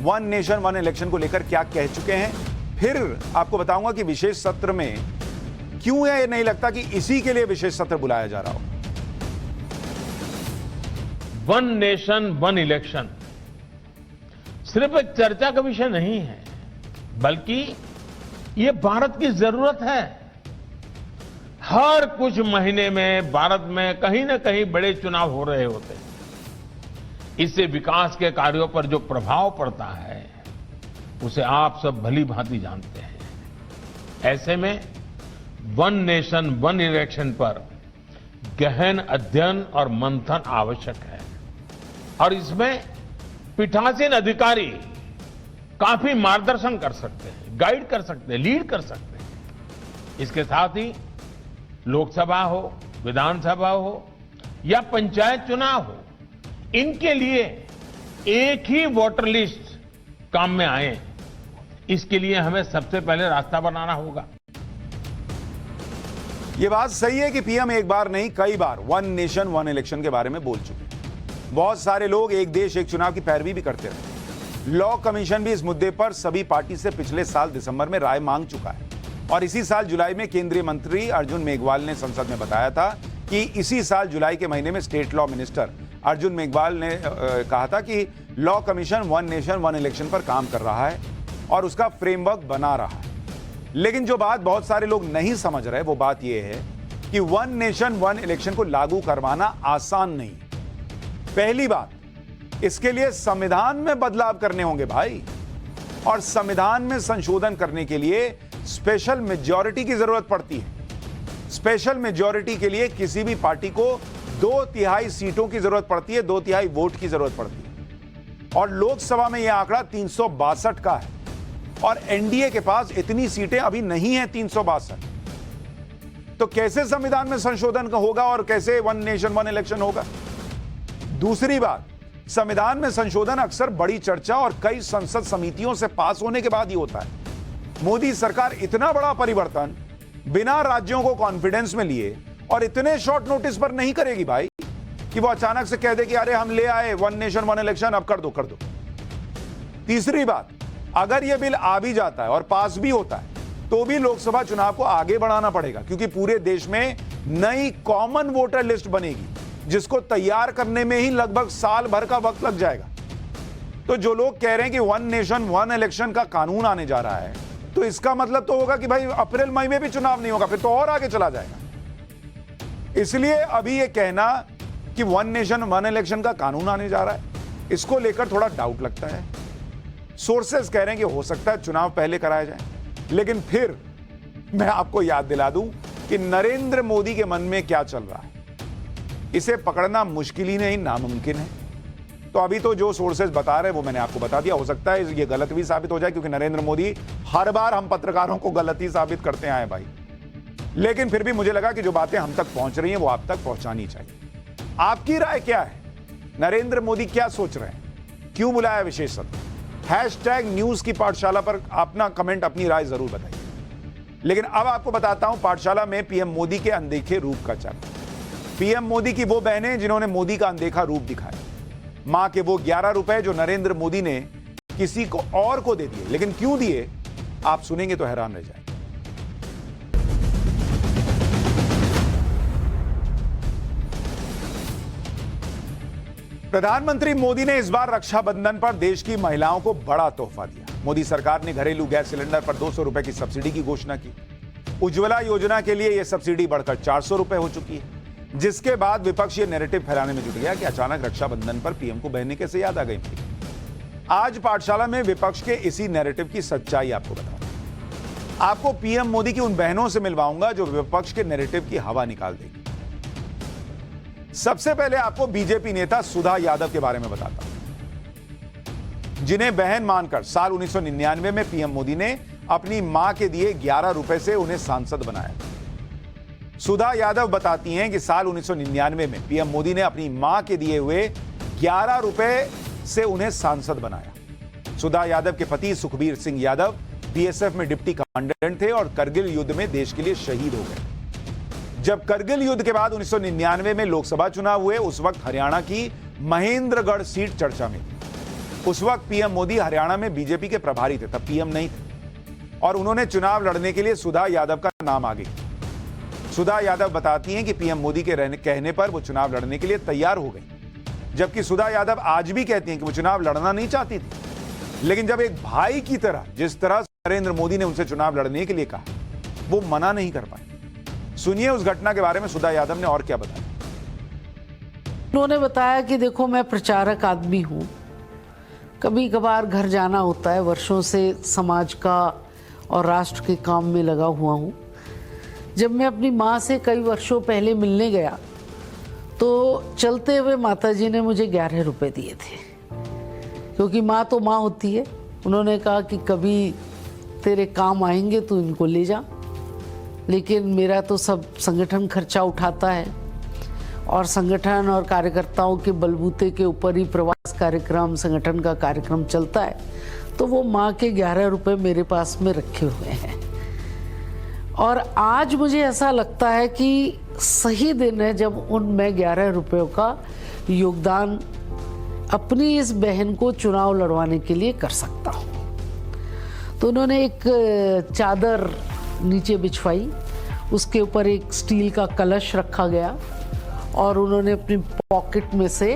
1 नेशन 1 इलेक्शन को लेकर क्या कह चुके हैं, फिर आपको बताऊंगा कि विशेष सत्र में क्यों है। ये नहीं लगता कि इसी के लिए विशेष सत्र बुलाया जा रहा हो। 1 नेशन 1 इलेक्शन सिर्फ एक चर्चा का विषय नहीं है, बल्कि ये भारत की जरूरत है। हर कुछ महीने में भारत में कहीं ना कहीं बड़े चुनाव हो रहे होते हैं। इससे विकास के कार्यों पर जो प्रभाव पड़ता है उसे आप सब भली भांति जानते हैं। ऐसे में 1 नेशन 1 इलेक्शन पर गहन अध्ययन और मंथन आवश्यक है और इसमें पीठासीन अधिकारी काफी मार्गदर्शन कर सकते हैं, गाइड कर सकते हैं, लीड कर सकते हैं। इसके साथ ही लोकसभा हो, विधानसभा हो या पंचायत चुनाव हो, इनके लिए एक ही वोटर लिस्ट काम में आए, इसके लिए हमें सबसे पहले रास्ता बनाना होगा। यह बात सही है कि पीएम एक बार नहीं कई बार 1 नेशन 1 इलेक्शन के बारे में बोल चुके हैं। बहुत सारे लोग एक देश एक चुनाव की पैरवी भी करते रहे। लॉ कमीशन भी इस मुद्दे पर सभी पार्टी से पिछले साल दिसंबर में राय मांग चुका है और इसी साल जुलाई में केंद्रीय मंत्री अर्जुन मेघवाल ने संसद में बताया था कि इसी साल जुलाई के महीने में state law minister Arjun Meghwal ने कहा था कि लॉ कमीशन 1 नेशन 1 इलेक्शन पर काम कर रहा है और उसका फ्रेमवर्क बना रहा है। लेकिन जो बात बहुत सारे लोग नहीं समझ रहे वो बात यह है कि 1 नेशन 1 इलेक्शन को लागू करवाना आसान नहीं। पहली बात, इसके लिए संविधान में बदलाव करने होंगे भाई, और संविधान में संशोधन करने के लिए स्पेशल मेजॉरिटी की जरूरत पड़ती है। स्पेशल मेजॉरिटी के लिए किसी भी पार्टी को 2/3 सीटों की जरूरत पड़ती है, 2/3 वोट की जरूरत पड़ती है और लोकसभा में यह आंकड़ा 362 का है और एनडीए के पास इतनी सीटें अभी नहीं है 362। तो कैसे संविधान में संशोधन होगा और कैसे 1 नेशन 1 इलेक्शन होगा। दूसरी बात, संविधान में संशोधन अक्सर बड़ी चर्चा और कई संसद समितियों से पास होने के बाद ही होता है। मोदी सरकार इतना बड़ा परिवर्तन बिना राज्यों को कॉन्फिडेंस में लिए और इतने शॉर्ट नोटिस पर नहीं करेगी भाई कि वो अचानक से कह दे कि अरे हम ले आए 1 नेशन 1 इलेक्शन, अब कर दो। तीसरी बात, अगर यह बिल आ भी जाता है और पास भी होता है तो भी लोकसभा चुनाव को आगे बढ़ाना पड़ेगा, क्योंकि पूरे देश में नई कॉमन वोटर लिस्ट बनेगी जिसको तैयार करने में ही लगभग साल भर का वक्त लग जाएगा। तो जो लोग कह रहे हैं कि 1 नेशन 1 इलेक्शन का कानून आने जा रहा है, तो इसका मतलब तो होगा कि भाई अप्रैल मई में भी चुनाव नहीं होगा, फिर तो और आगे चला जाएगा। इसलिए अभी यह कहना कि 1 नेशन 1 इलेक्शन का कानून आने जा रहा है, इसको लेकर थोड़ा डाउट लगता है। सोर्सेस कह रहे हैं कि हो सकता है चुनाव पहले कराए जाए, लेकिन फिर मैं आपको याद दिला दूं कि नरेंद्र मोदी के मन में क्या चल रहा है, इसे पकड़ना मुश्किल ही नहीं, नामुमकिन है। तो अभी तो जो सोर्सेज बता रहे हैं वो मैंने आपको बता दिया। हो सकता है ये गलत भी साबित हो जाए, क्योंकि नरेंद्र मोदी हर बार हम पत्रकारों को गलत ही साबित करते आए भाई। लेकिन फिर भी मुझे लगा कि जो बातें हम तक पहुंच रही हैं वो आप तक पहुंचानी चाहिए। आपकी राय क्या है? नरेंद्र मोदी क्या सोच रहे हैं? क्यों बुलाया विशेष सत्र? #न्यूज की पाठशाला पर अपना कमेंट, अपनी राय जरूर बताइए। लेकिन अब आपको बताता हूं पाठशाला में पीएम मोदी के अनदेखे रूप का चर्चा। पीएम मोदी की वो बहनें जिन्होंने मोदी का अनदेखा रूप दिखाया। मां के वो 11 रुपए जो नरेंद्र मोदी ने किसी को और को दे दिए। लेकिन क्यों दिए, आप सुनेंगे तो हैरान रह जाएंगे। प्रधानमंत्री मोदी ने इस बार रक्षाबंधन पर देश की महिलाओं को बड़ा तोहफा दिया। मोदी सरकार ने घरेलू गैस सिलेंडर पर 200 रुपए की सब्सिडी की घोषणा की। उज्ज्वला योजना के लिए यह सब्सिडी बढ़कर 400 रुपए हो चुकी है, जिसके बाद विपक्ष ये नैरेटिव फैलाने में जुट गया कि अचानक रक्षाबंधन पर पीएम को बहनें कैसे याद आ गई थी। आज पाठशाला में विपक्ष के इसी नैरेटिव की सच्चाई आपको बताऊंगा। आपको पीएम मोदी की उन बहनों से मिलवाऊंगा जो विपक्ष के नैरेटिव की हवा निकाल देगी। सबसे पहले आपको बीजेपी नेता सुधा यादव के बारे में बताता हूं, जिन्हें बहन मानकर साल 1999 में पीएम मोदी ने अपनी मां के दिए 11 रुपए से उन्हें सांसद बनाया। सुधा यादव बताती हैं कि साल 1999 में पीएम मोदी ने अपनी मां के दिए हुए 11 रुपए से उन्हें सांसद बनाया। सुधा यादव के पति सुखबीर सिंह यादव बीएसएफ में डिप्टी कमांडेंट थे और करगिल युद्ध में देश के लिए शहीद हो गए। जब करगिल युद्ध के बाद 1999 में लोकसभा चुनाव हुए, उस वक्त हरियाणा की महेंद्रगढ़ सीट चर्चा में थी। उस वक्त पीएम मोदी हरियाणा में बीजेपी के प्रभारी थे, तब पीएम नहीं थे, और उन्होंने चुनाव लड़ने के लिए सुधा यादव का नाम आगे किया। सुधा यादव बताती हैं कि पीएम मोदी के कहने पर वो चुनाव लड़ने के लिए तैयार हो गई, जबकि सुधा यादव आज भी कहती हैं कि वो चुनाव लड़ना नहीं चाहती थी, लेकिन जब एक भाई की तरह जिस तरह नरेंद्र मोदी ने उनसे चुनाव लड़ने के लिए कहा, वो मना नहीं कर पाए। सुनिए उस घटना के बारे में सुधा यादव ने और क्या बताया। उन्होंने बताया कि देखो, मैं प्रचारक आदमी हूँ, कभी कभार घर जाना होता है, वर्षों से समाज का और राष्ट्र के काम में लगा हुआ हूँ। जब मैं अपनी माँ से कई वर्षों पहले मिलने गया तो चलते हुए माताजी ने मुझे 11 रुपए दिए थे, क्योंकि माँ तो माँ होती है। उन्होंने कहा कि कभी तेरे काम आएंगे तो इनको ले जा, लेकिन मेरा तो सब संगठन खर्चा उठाता है और संगठन और कार्यकर्ताओं के बलबूते के ऊपर ही प्रवास कार्यक्रम, संगठन का कार्यक्रम चलता है। तो वो माँ के 11 रुपए मेरे पास में रखे हुए हैं। और आज मुझे ऐसा लगता है कि सही दिन है जब मैं 11 रुपयों का योगदान अपनी इस बहन को चुनाव लड़वाने के लिए कर सकता हूँ। तो उन्होंने एक चादर नीचे बिछवाई, उसके ऊपर एक स्टील का कलश रखा गया और उन्होंने अपनी पॉकेट में से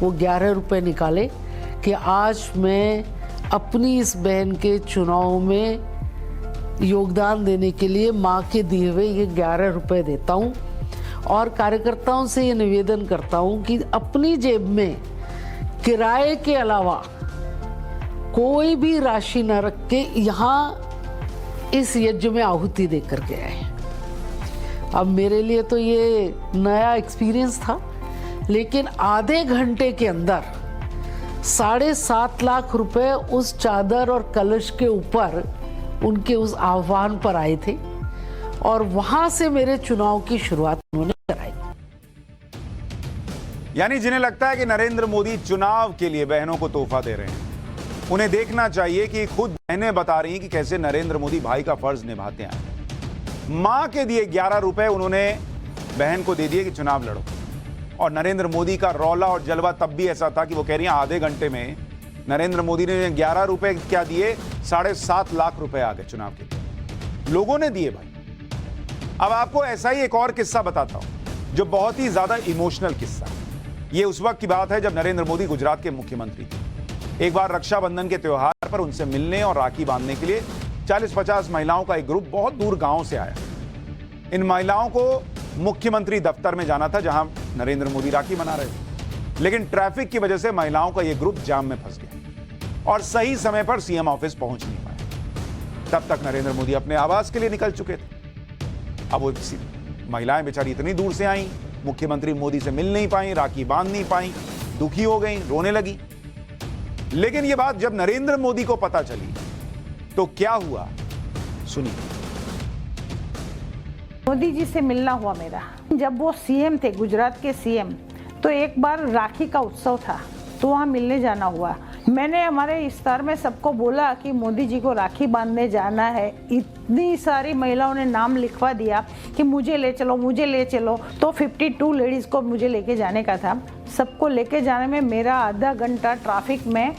वो 11 रुपए निकाले कि आज मैं अपनी इस बहन के चुनाव में योगदान देने के लिए माँ के दिए हुए ये 11 रुपए देता हूँ। और कार्यकर्ताओं से ये निवेदन करता हूँ कि अपनी जेब में किराए के अलावा कोई भी राशि न रख के यहाँ इस यज्ञ में आहुति देकर के आए। अब मेरे लिए तो ये नया एक्सपीरियंस था, लेकिन आधे घंटे के अंदर 7.5 लाख रुपए उस चादर और कलश के ऊपर उनके उस आह्वान पर आए थे और वहां से मेरे चुनाव की शुरुआत उन्होंने कराई। यानी जिन्हें लगता है कि नरेंद्र मोदी चुनाव के लिए बहनों को तोहफा दे रहे हैं, उन्हें देखना चाहिए कि खुद बहनें बता रही हैं कि कैसे नरेंद्र मोदी भाई का फर्ज निभाते हैं। मां के दिए 11 रुपए उन्होंने बहन को दे दिए कि चुनाव लड़ो, और नरेंद्र मोदी का रौला और जलवा तब भी ऐसा था कि वो कह रही हैं आधे घंटे में नरेंद्र मोदी ने 11 रुपए क्या दिए, 7.5 लाख रुपए आ गए चुनाव के लिए, लोगों ने दिए भाई। अब आपको ऐसा ही एक और किस्सा बताता हूं जो बहुत ही ज्यादा इमोशनल किस्सा है। ये उस वक्त की बात है जब नरेंद्र मोदी गुजरात के मुख्यमंत्री थे। एक बार रक्षाबंधन के त्योहार पर उनसे मिलने और राखी बांधने के लिए 40-50 महिलाओं का एक ग्रुप बहुत दूर गांव से आया। इन महिलाओं को मुख्यमंत्री दफ्तर में जाना था जहां नरेंद्र मोदी राखी बना रहे थे, लेकिन ट्रैफिक की वजह से महिलाओं का यह ग्रुप जाम में फंस गया और सही समय पर सीएम ऑफिस पहुंच नहीं पाया। तब तक नरेंद्र मोदी अपने आवास के लिए निकल चुके थे। अब वो महिलाएं बेचारी इतनी दूर से आई, मुख्यमंत्री मोदी से मिल नहीं पाई, राखी बांध नहीं पाई, दुखी हो गई, रोने लगी। लेकिन यह बात जब नरेंद्र मोदी को पता चली तो क्या हुआ, सुनिए। मोदी जी से मिलना हुआ मेरा। जब वो सीएम थे, गुजरात के सीएम, तो एक बार राखी का उत्सव था, तो वहाँ मिलने जाना हुआ। मैंने हमारे इफ्तार में सबको बोला कि मोदी जी को राखी बांधने जाना है। इतनी सारी महिलाओं ने नाम लिखवा दिया कि मुझे ले चलो, मुझे ले चलो। तो 52 लेडीज़ को मुझे लेके जाने का था। सबको लेके जाने में मेरा आधा घंटा ट्रैफिक में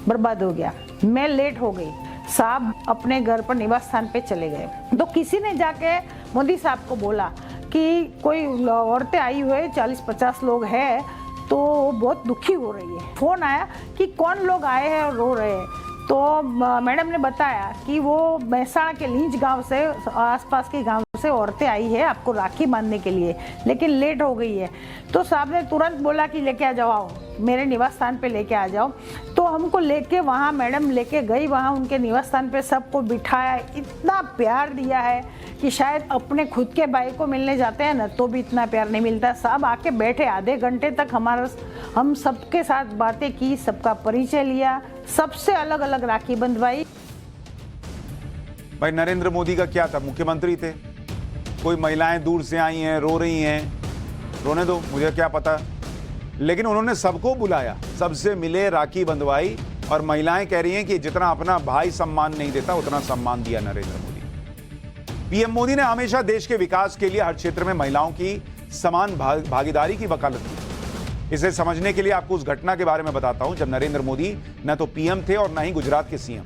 बर्बाद हो गया। मैं लेट हो गई। साहब अपने घर पर निवास स्थान पे चले गए। तो किसी ने जाके मोदी साहब को बोला कि कोई औरतें आई हुई 40-50 लोग हैं, तो बहुत दुखी हो रही है। फ़ोन आया कि कौन लोग आए हैं और रो रहे हैं। तो मैडम ने बताया कि वो महसाणा के लींच गांव से, आसपास के गांव से औरतें आई है आपको राखी बांधने के लिए, लेकिन लेट हो गई है। तो साहब ने तुरंत बोला कि लेके आ जाओ, मेरे निवास स्थान पे लेके आ जाओ। तो हमको लेके वहाँ मैडम लेके गई, वहाँ उनके निवास स्थान पे सबको बिठाया। इतना प्यार दिया है कि शायद अपने खुद के भाई को मिलने जाते हैं ना तो भी इतना प्यार नहीं मिलता। साहब आके बैठे, आधे घंटे तक हम सबके साथ बातें की, सबका परिचय लिया, सबसे अलग अलग राखी बंधवाई। भाई नरेंद्र मोदी का क्या था, मुख्यमंत्री थे, कोई महिलाएं दूर से आई हैं, रो रही हैं, रोने दो, मुझे क्या पता। लेकिन उन्होंने सबको बुलाया, सबसे मिले, राखी बंधवाई, और महिलाएं कह रही हैं कि जितना अपना भाई सम्मान नहीं देता उतना सम्मान दिया नरेंद्र मोदी। पीएम मोदी ने हमेशा देश के विकास के लिए हर क्षेत्र में महिलाओं की समान भागीदारी की वकालत की। इसे समझने के लिए आपको उस घटना के बारे में बताता हूं जब नरेंद्र मोदी न तो पीएम थे और न ही गुजरात के सीएम।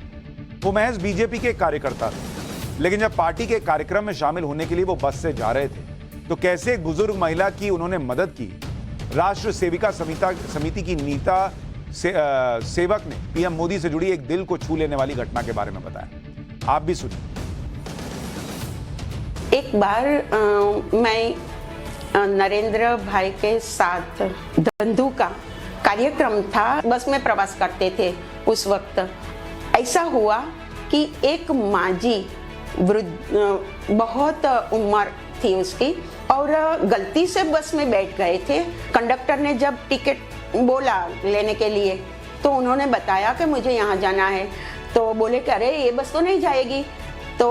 वो महज बीजेपी के कार्यकर्ता थे, लेकिन जब पार्टी के कार्यक्रम में शामिल होने के लिए वो बस से जा रहे थे तो कैसे एक बुजुर्ग महिला की उन्होंने मदद की। राष्ट्र सेविका समिति की नीता सेवक ने पीएम मोदी से जुड़ी एक दिल को छू लेने वाली घटना के बारे में बताया, आप भी सुनिए। एक बार मैं नरेंद्र भाई के साथ धंधु का कार्यक्रम था, बस में प्रवास करते थे। उस वक्त ऐसा हुआ कि एक माजी वृद्ध, बहुत उम्र थी उसकी, और गलती से बस में बैठ गए थे। कंडक्टर ने जब टिकट बोला लेने के लिए तो उन्होंने बताया कि मुझे यहाँ जाना है। तो बोले कि अरे ये बस तो नहीं जाएगी। तो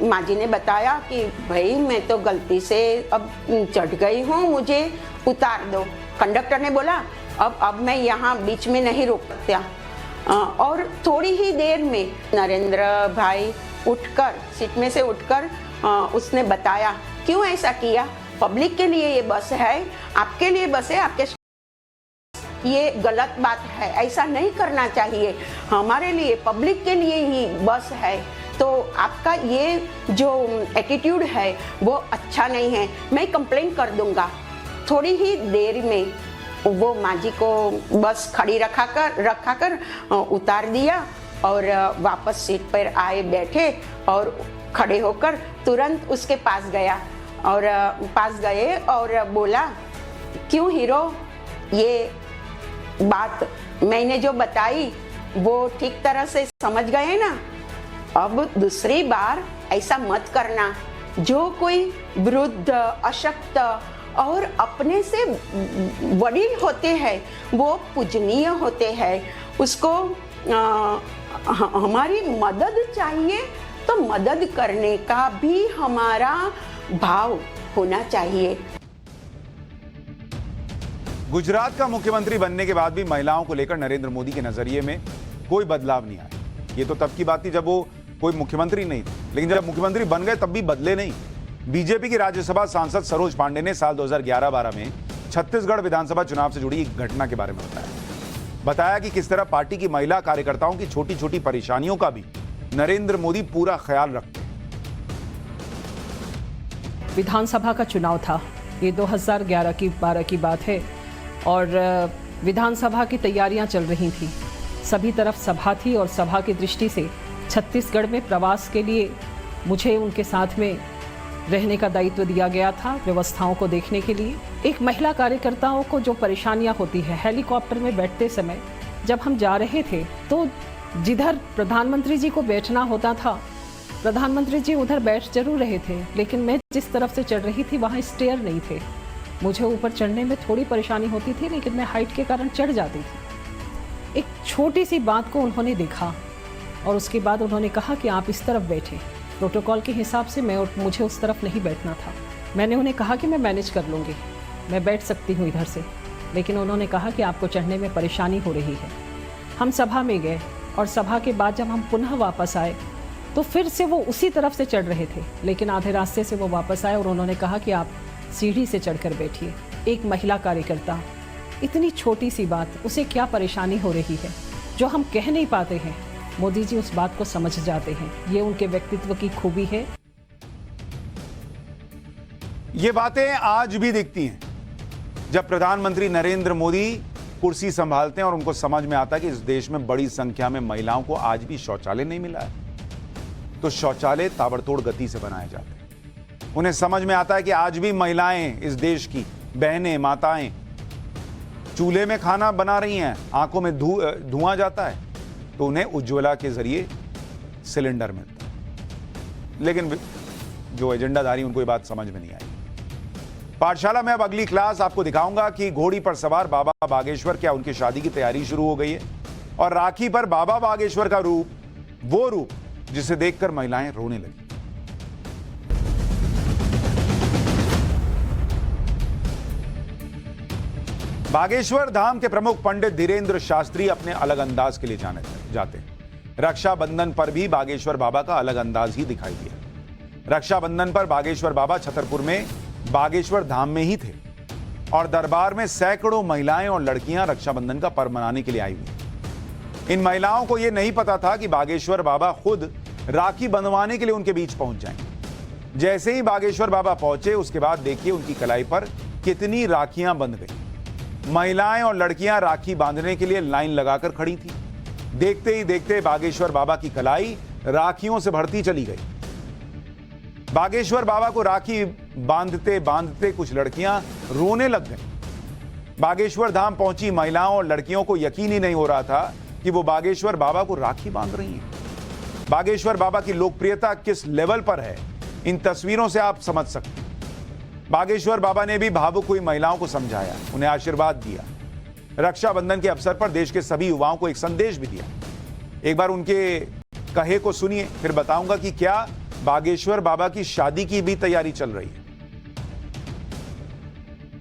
माँ जी ने बताया कि भाई मैं तो गलती से अब चढ़ गई हूँ, मुझे उतार दो। कंडक्टर ने बोला अब मैं यहाँ बीच में नहीं रुक सकता। और थोड़ी ही देर में नरेंद्र भाई उठकर, सीट में से उठकर उसने बताया क्यों ऐसा किया, पब्लिक के लिए ये बस है, आपके लिए बस है, आपके ये गलत बात है, ऐसा नहीं करना चाहिए, हमारे लिए पब्लिक के लिए ही बस है, तो आपका ये जो एटीट्यूड है वो अच्छा नहीं है, मैं कंप्लेन कर दूंगा। थोड़ी ही देर में वो माँ जी को बस खड़ी रखा कर उतार दिया और वापस सीट पर आए बैठे और खड़े होकर तुरंत उसके पास गया और पास गए और बोला क्यों हीरो, ये बात मैंने जो बताई वो ठीक तरह से समझ गए ना, अब दूसरी बार ऐसा मत करना। जो कोई वृद्ध, अशक्त और अपने से वडील होते हैं वो पूजनीय होते हैं, उसको हमारी मदद चाहिए तो मदद करने का भी हमारा भाव होना चाहिए। गुजरात का मुख्यमंत्री बनने के बाद भी महिलाओं को लेकर नरेंद्र मोदी के नजरिए में कोई बदलाव नहीं आया। ये तो तब की बात थी जब वो कोई मुख्यमंत्री नहीं थे, लेकिन जब मुख्यमंत्री बन गए तब भी बदले नहीं। बीजेपी की राज्यसभा सांसद सरोज पांडे ने साल 2011-12 में छत्तीसगढ़ विधानसभा चुनाव से जुड़ी एक घटना के बारे में बताया कि किस तरह पार्टी की महिला कार्यकर्ताओं की छोटी छोटी परेशानियों का भी नरेंद्र मोदी पूरा ख्याल रखते हैं। विधानसभा का चुनाव था, ये 2011-12 की बात है और विधानसभा की तैयारियां चल रही थी। सभी तरफ सभा थी और सभा की दृष्टि से छत्तीसगढ़ में प्रवास के लिए मुझे उनके साथ में रहने का दायित्व दिया गया था, व्यवस्थाओं को देखने के लिए। एक महिला कार्यकर्ताओं को जो परेशानियां होती है, हेलीकॉप्टर में बैठते समय जब हम जा रहे थे तो जिधर प्रधानमंत्री जी को बैठना होता था, प्रधानमंत्री जी उधर बैठ जरूर रहे थे, लेकिन मैं जिस तरफ से चढ़ रही थी वहाँ स्टेयर नहीं थे। मुझे ऊपर चढ़ने में थोड़ी परेशानी होती थी, लेकिन मैं हाइट के कारण चढ़ जाती थी। एक छोटी सी बात को उन्होंने देखा और उसके बाद उन्होंने कहा कि आप इस तरफ बैठे। प्रोटोकॉल के हिसाब से मुझे उस तरफ नहीं बैठना था। मैंने उन्हें कहा कि मैं मैनेज कर लूँगी, मैं बैठ सकती हूँ इधर से, लेकिन उन्होंने कहा कि आपको चढ़ने में परेशानी हो रही है। हम सभा में गए और सभा के बाद जब हम पुनः वापस आए तो फिर से वो उसी तरफ से चढ़ रहे थे, लेकिन आधे रास्ते से वो वापस आए और उन्होंने कहा कि आप सीढ़ी से चढ़कर बैठिए। एक महिला कार्यकर्ता, इतनी छोटी सी बात, उसे क्या परेशानी हो रही है जो हम कह नहीं पाते हैं, मोदी जी उस बात को समझ जाते हैं। ये उनके व्यक्तित्व की खूबी है। ये बातें आज भी दिखती हैं जब प्रधानमंत्री नरेंद्र मोदी कुर्सी संभालते हैं और उनको समझ में आता है कि इस देश में बड़ी संख्या में महिलाओं को आज भी शौचालय नहीं मिला है, तो शौचालय ताबड़तोड़ गति से बनाए जाते हैं। उन्हें समझ में आता है कि आज भी महिलाएं, इस देश की बहनें, माताएं चूल्हे में खाना बना रही हैं, आंखों में धुआं जाता है, तो उन्हें उज्ज्वला के जरिए सिलेंडर मिलता है। लेकिन जो एजेंडाधारी, उनको ये बात समझ में नहीं आई। पाठशाला में अब अगली क्लास आपको दिखाऊंगा कि घोड़ी पर सवार बाबा बागेश्वर, क्या उनकी शादी की तैयारी शुरू हो गई है? और राखी पर बाबा बागेश्वर का रूप, वो रूप जिसे देखकर महिलाएं रोने लगी। बागेश्वर धाम के प्रमुख पंडित धीरेन्द्र शास्त्री अपने अलग अंदाज के लिए जाने जाते हैं। रक्षाबंधन पर भी बागेश्वर बाबा का अलग अंदाज ही दिखाई दिया। रक्षाबंधन पर बागेश्वर बाबा छतरपुर में बागेश्वर धाम में ही थे और दरबार में सैकड़ों महिलाएं और लड़कियां रक्षाबंधन का पर्व मनाने के लिए आई हुई। इन महिलाओं को यह नहीं पता था कि बागेश्वर बाबा खुद राखी बंधवाने के लिए उनके बीच पहुंच जाएंगे। जैसे ही बागेश्वर बाबा पहुंचे, उसके बाद देखिए उनकी कलाई पर कितनी राखियां बंध गई। महिलाएं और लड़कियां राखी बांधने के लिए लाइन लगाकर खड़ी थी। देखते ही देखते बागेश्वर बाबा की कलाई राखियों से भरती चली गई। बागेश्वर बाबा को राखी बांधते बांधते कुछ लड़कियां रोने लग गईं। बागेश्वर धाम पहुंची महिलाओं और लड़कियों को यकीन ही नहीं हो रहा था कि वो बागेश्वर बाबा को राखी बांध रही हैं। बागेश्वर बाबा की लोकप्रियता किस लेवल पर है, इन तस्वीरों से आप समझ सकते हैं। बागेश्वर बाबा ने भी भावुक हुई महिलाओं को समझाया, उन्हें आशीर्वाद दिया। रक्षाबंधन के अवसर पर देश के सभी युवाओं को एक संदेश भी दिया। एक बार उनके कहे को सुनिए, फिर बताऊंगा कि क्या बागेश्वर बाबा की शादी की भी तैयारी चल रही है।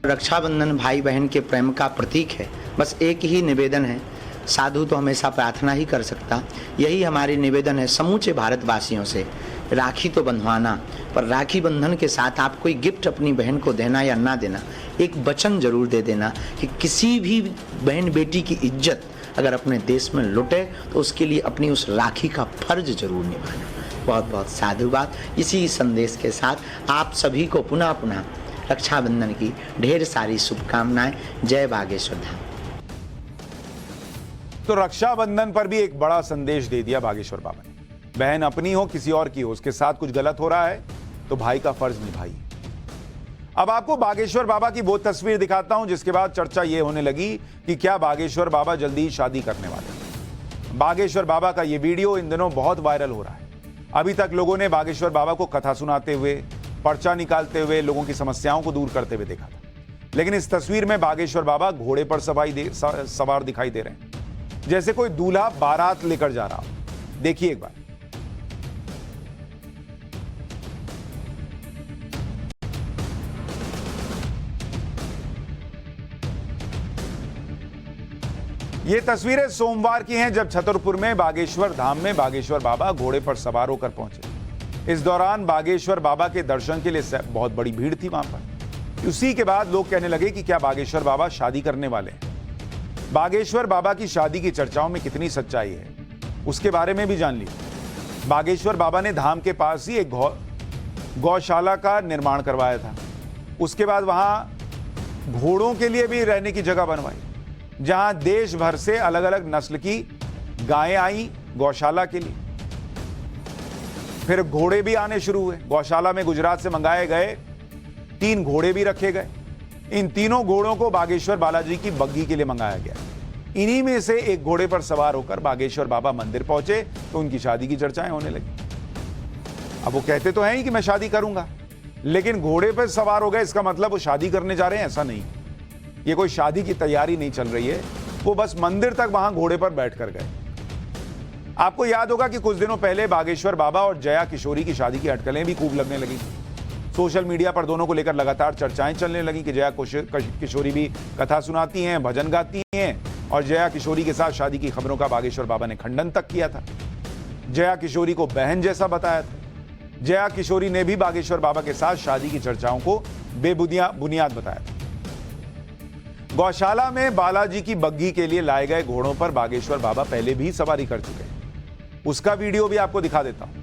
रक्षाबंधन भाई बहन के प्रेम का प्रतीक है। बस एक ही निवेदन है, साधु तो हमेशा प्रार्थना ही कर सकता, यही हमारी निवेदन है समूचे भारतवासियों से। राखी तो बंधवाना, पर राखी बंधन के साथ आप कोई गिफ्ट अपनी बहन को देना या ना देना, एक वचन जरूर दे देना कि किसी भी बहन बेटी की इज्जत अगर अपने देश में लुटे तो उसके लिए अपनी उस राखी का फर्ज जरूर निभाना। बहुत बहुत साधुवाद। इसी संदेश के साथ आप सभी को पुनः पुनः रक्षाबंधन की ढेर सारी शुभकामनाएं। जय बागेश्वर धाम। तो रक्षाबंधन पर भी एक बड़ा संदेश दे दिया बागेश्वर बाबा ने। बहन अपनी हो किसी और की हो, उसके साथ कुछ गलत हो रहा है तो भाई का फर्ज निभाइए। अब आपको बागेश्वर बाबा की वो तस्वीर दिखाता हूं जिसके बाद चर्चा ये होने लगी कि क्या बागेश्वर बाबा जल्दी ही शादी करने वाले हैं। बागेश्वर बाबा का ये वीडियो इन दिनों बहुत वायरल हो रहा है। अभी तक लोगों ने बागेश्वर बाबा को कथा सुनाते हुए, पर्चा निकालते हुए, लोगों की समस्याओं को दूर करते हुए देखा था, लेकिन इस तस्वीर में बागेश्वर बाबा घोड़े पर सवार दिखाई दे रहे हैं, जैसे कोई दूल्हा बारात लेकर जा रहा हो। देखिए एक बार। ये तस्वीरें सोमवार की हैं जब छतरपुर में बागेश्वर धाम में बागेश्वर बाबा घोड़े पर सवार होकर पहुंचे। इस दौरान बागेश्वर बाबा के दर्शन के लिए बहुत बड़ी भीड़ थी वहां पर। उसी के बाद लोग कहने लगे कि क्या बागेश्वर बाबा शादी करने वाले हैं। बागेश्वर बाबा की शादी की चर्चाओं में कितनी सच्चाई है उसके बारे में भी जान लीजिए। बागेश्वर बाबा ने धाम के पास ही एक गौशाला का निर्माण करवाया था। उसके बाद वहां घोड़ों के लिए भी रहने की जगह बनवाई, जहां देश भर से अलग अलग नस्ल की गायें आई गौशाला के लिए। फिर घोड़े भी आने शुरू हुए। गौशाला में गुजरात से मंगाए गए 3 घोड़े भी रखे गए। इन तीनों घोड़ों को बागेश्वर बालाजी की बग्घी के लिए मंगाया गया। इन्हीं में से एक घोड़े पर सवार होकर बागेश्वर बाबा मंदिर पहुंचे तो उनकी शादी की चर्चाएं होने लगी। अब वो कहते तो हैं ही कि मैं शादी करूंगा, लेकिन घोड़े पर सवार हो गए इसका मतलब वो शादी करने जा रहे हैं, ऐसा नहीं। ये कोई शादी की तैयारी नहीं चल रही है, वो बस मंदिर तक वहां घोड़े पर बैठ कर गए। आपको याद होगा कि कुछ दिनों पहले बागेश्वर बाबा और जया किशोरी की शादी की अटकलें भी खूब लगने लगी। सोशल मीडिया पर दोनों को लेकर लगातार चर्चाएं चलने लगी कि जया किशोरी भी कथा सुनाती हैं, भजन गाती हैं और जया किशोरी के साथ शादी की खबरों का बागेश्वर बाबा ने खंडन तक किया था। जया किशोरी को बहन जैसा बताया था। जया किशोरी ने भी बागेश्वर बाबा के साथ शादी की चर्चाओं को बुनियाद बताया था। गौशाला में बालाजी की बग्घी के लिए लाए गए घोड़ों पर बागेश्वर बाबा पहले भी सवारी कर चुके हैं। उसका वीडियो भी आपको दिखा देता हूं।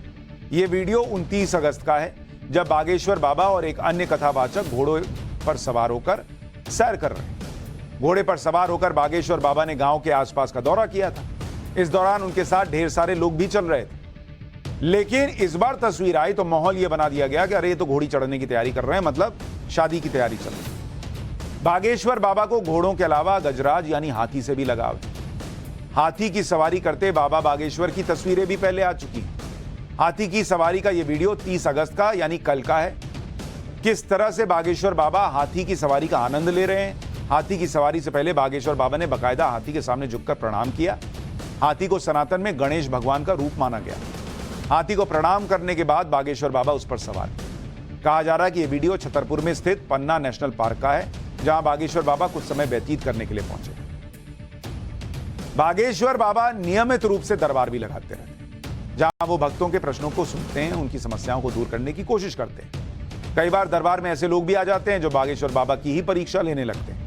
यह वीडियो 29 अगस्त का है, जब बागेश्वर बाबा और एक अन्य कथावाचक घोड़ों पर सवार होकर सैर कर रहे हैं। घोड़े पर सवार होकर बागेश्वर बाबा ने गांव के आसपास का दौरा किया था। इस दौरान उनके साथ ढेर सारे लोग भी चल रहे थे, लेकिन इस बार तस्वीर आई तो माहौल यह बना दिया गया कि अरे ये तो घोड़ी चढ़ने की तैयारी कर रहे हैं, मतलब शादी की तैयारी चल रही है। बागेश्वर बाबा को घोड़ों के अलावा गजराज यानी हाथी से भी लगाव है। हाथी की सवारी करते बाबा बागेश्वर की तस्वीरें भी पहले आ चुकी हैं। हाथी की सवारी का यह वीडियो 30 अगस्त का यानी कल का है। किस तरह से बागेश्वर बाबा हाथी की सवारी का आनंद ले रहे हैं। हाथी की सवारी से पहले बागेश्वर बाबा ने बाकायदा हाथी के सामने झुककर प्रणाम किया। हाथी को सनातन में गणेश भगवान का रूप माना गया। हाथी को प्रणाम करने के बाद बागेश्वर बाबा उस पर सवार। कहा जा रहा है कि यह वीडियो छतरपुर में स्थित पन्ना नेशनल पार्क का है, जहां बागेश्वर बाबा कुछ समय व्यतीत करने के लिए पहुंचे। बागेश्वर बाबा नियमित रूप से दरबार भी लगाते रहते हैं, जहां वो भक्तों के प्रश्नों को सुनते हैं, उनकी समस्याओं को दूर करने की कोशिश करते हैं। कई बार दरबार में ऐसे लोग भी आ जाते हैं जो बागेश्वर बाबा की ही परीक्षा लेने लगते हैं।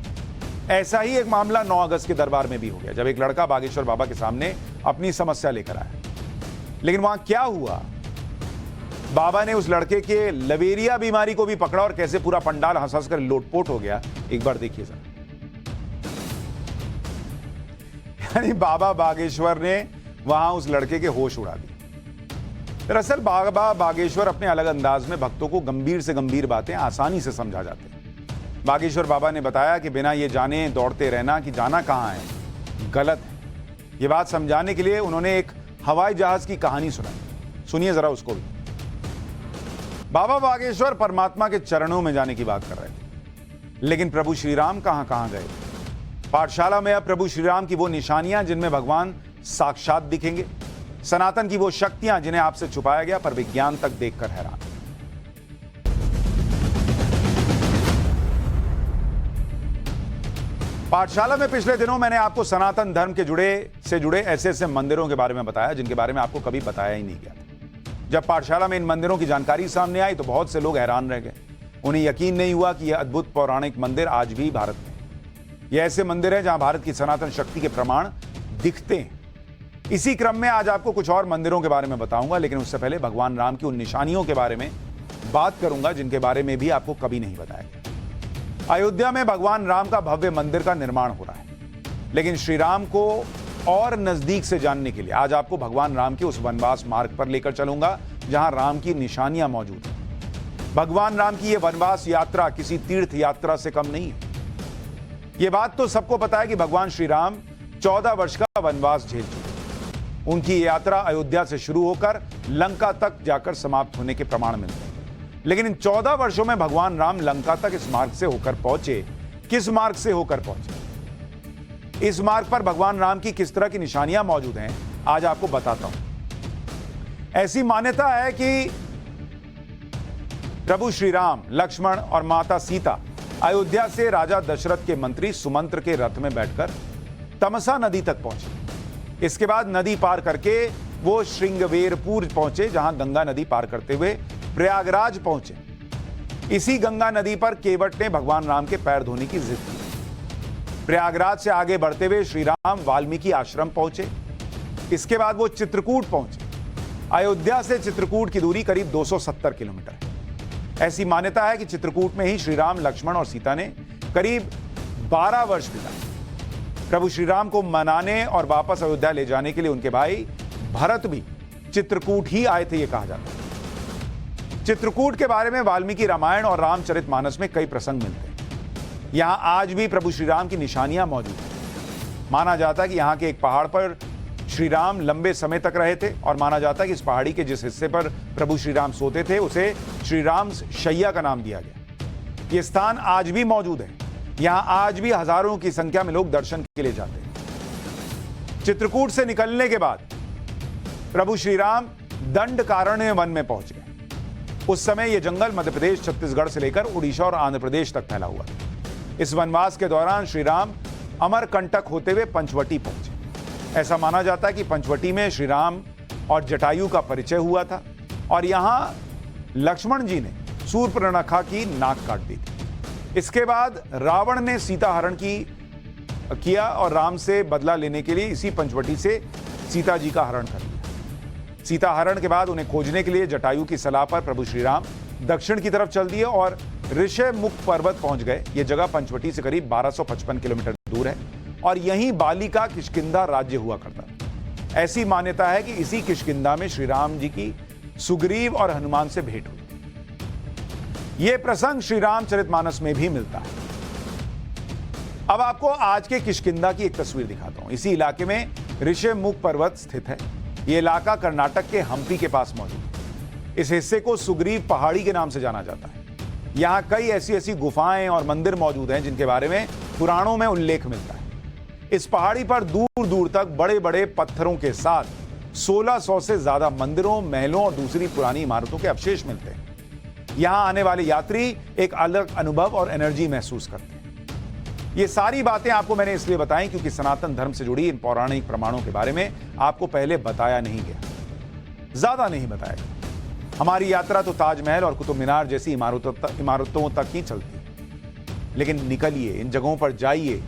ऐसा ही एक मामला 9 अगस्त के दरबार में भी हो गया, जब एक लड़का बागेश्वर बाबा के सामने अपनी समस्या लेकर आया। लेकिन वहां क्या हुआ, बाबा ने उस लड़के के लवेरिया बीमारी को भी पकड़ा और कैसे पूरा पंडाल हंस हंस कर लोटपोट हो गया, एक बार देखिए जरा। यानी बाबा बागेश्वर ने वहां उस लड़के के होश उड़ा दिए। दरअसल बाबा बागेश्वर अपने अलग अंदाज में भक्तों को गंभीर से गंभीर बातें आसानी से समझा जाते हैं। बागेश्वर बाबा ने बताया कि बिना ये जाने दौड़ते रहना कि जाना कहां है गलत है। ये बात समझाने के लिए उन्होंने एक हवाई जहाज की कहानी सुनाई। सुनिए जरा उसको भी। बाबा बागेश्वर परमात्मा के चरणों में जाने की बात कर रहे थे, लेकिन प्रभु श्री राम कहां गए। पाठशाला में अब प्रभु श्री राम की वो निशानियां जिनमें भगवान साक्षात दिखेंगे, सनातन की वो शक्तियां जिन्हें आपसे छुपाया गया पर विज्ञान तक देखकर हैरान। पाठशाला में पिछले दिनों मैंने आपको सनातन धर्म के जुड़े ऐसे मंदिरों के बारे में बताया जिनके बारे में आपको कभी बताया ही नहीं गया था। जब पाठशाला में इन मंदिरों की जानकारी सामने आई तो बहुत से लोग हैरान रह गए। उन्हें यकीन नहीं हुआ कि यह अद्भुत पौराणिक मंदिर आज भी भारत में। ये ऐसे मंदिर हैं जहां भारत की सनातन शक्ति के प्रमाण दिखते हैं। इसी क्रम में आज आपको कुछ और मंदिरों के बारे में बताऊंगा, लेकिन उससे पहले भगवान राम की उन निशानियों के बारे में बात करूंगा जिनके बारे में भी आपको कभी नहीं बताया गया। अयोध्या में भगवान राम का भव्य मंदिर का निर्माण हो रहा है, लेकिन श्री राम को और नजदीक से जानने के लिए आज आपको भगवान राम के उस वनवास मार्ग पर लेकर चलूंगा जहां राम की निशानियां मौजूद हैं। भगवान राम की यह वनवास यात्रा किसी तीर्थ यात्रा से कम नहीं है। यह बात तो सबको पता है कि भगवान श्री राम 14 वर्ष का वनवास झेल चुके। उनकी यात्रा अयोध्या से शुरू होकर लंका तक जाकर समाप्त होने के प्रमाण मिलते हैं, लेकिन इन 14 वर्षों में भगवान राम लंका तक इस मार्ग से होकर पहुंचे। किस मार्ग से होकर पहुंचे, इस मार्ग पर भगवान राम की किस तरह की निशानियां मौजूद हैं, आज आपको बताता हूं। ऐसी मान्यता है कि प्रभु श्री राम, लक्ष्मण और माता सीता अयोध्या से राजा दशरथ के मंत्री सुमंत्र के रथ में बैठकर तमसा नदी तक पहुंचे। इसके बाद नदी पार करके वो श्रृंगवेरपुर पहुंचे, जहां गंगा नदी पार करते हुए प्रयागराज पहुंचे। इसी गंगा नदी पर केवट ने भगवान राम के पैर धोने की जिद की। प्रयागराज से आगे बढ़ते हुए श्री राम वाल्मीकि आश्रम पहुंचे। इसके बाद वो चित्रकूट पहुंचे। अयोध्या से चित्रकूट की दूरी करीब 270 किलोमीटर है। ऐसी मान्यता है कि चित्रकूट में ही श्री राम, लक्ष्मण और सीता ने करीब 12 वर्ष बिताए। प्रभु श्री राम को मनाने और वापस अयोध्या ले जाने के लिए उनके भाई भरत भी चित्रकूट ही आए थे, यह कहा जाता है। चित्रकूट के बारे में वाल्मीकि रामायण और रामचरितमानस में कई प्रसंग मिलते हैं। यहां आज भी प्रभु श्री राम की निशानियां मौजूद हैं। माना जाता है कि यहां के एक पहाड़ पर श्री राम लंबे समय तक रहे थे और माना जाता है कि इस पहाड़ी के जिस हिस्से पर प्रभु श्री राम सोते थे उसे श्री राम शैया का नाम दिया गया। ये स्थान आज भी मौजूद है। यहां आज भी हजारों की संख्या में लोग दर्शन के लिए जाते हैं। चित्रकूट से निकलने के बाद प्रभु श्री राम दंडकारण्य वन में पहुंच गए। उस समय यह जंगल मध्य प्रदेश, छत्तीसगढ़ से लेकर उड़ीसा और आंध्र प्रदेश तक फैला हुआ था। इस वनवास के दौरान श्री राम अमरकंटक होते हुए पंचवटी पहुंचे। ऐसा माना जाता है कि पंचवटी में श्री राम और जटायु का परिचय हुआ था और यहां लक्ष्मण जी ने शूर्पणखा की नाक काट दी थी। इसके बाद रावण ने सीता हरण किया और राम से बदला लेने के लिए इसी पंचवटी से सीता जी का हरण कर लिया। सीता हरण के बाद उन्हें खोजने के लिए जटायु की सलाह पर प्रभु श्री राम दक्षिण की तरफ चल दिए और ऋषमुख पर्वत पहुंच गए। यह जगह पंचवटी से करीब 1255 किलोमीटर दूर है और यहीं बाली का किष्किंधा राज्य हुआ करता था। ऐसी मान्यता है कि इसी किष्किंधा में श्री राम जी की सुग्रीव और हनुमान से भेंट हुई। यह प्रसंग श्री रामचरितमानस में भी मिलता है। अब आपको आज के किष्किंधा की एक तस्वीर दिखाता हूं। इसी इलाके में ऋषमुख पर्वत स्थित है। यह इलाका कर्नाटक के हम्पी के पास मौजूद है। इस हिस्से को सुग्रीव पहाड़ी के नाम से जाना जाता है। यहां कई ऐसी गुफाएं और मंदिर मौजूद हैं जिनके बारे में पुराणों में उल्लेख मिलता है। इस पहाड़ी पर दूर दूर तक बड़े बड़े पत्थरों के साथ 1600 से ज्यादा मंदिरों, महलों और दूसरी पुरानी इमारतों के अवशेष मिलते हैं। यहां आने वाले यात्री एक अलग अनुभव और एनर्जी महसूस करते हैं। ये सारी बातें आपको मैंने इसलिए बताई क्योंकि सनातन धर्म से जुड़ी इन पौराणिक प्रमाणों के बारे में आपको पहले बताया नहीं गया, ज्यादा नहीं बताया गया। हमारी यात्रा तो ताजमहल और कुतुब मीनार जैसी इमारतों तक ही चलती है। लेकिन निकलिए, इन जगहों पर जाइए।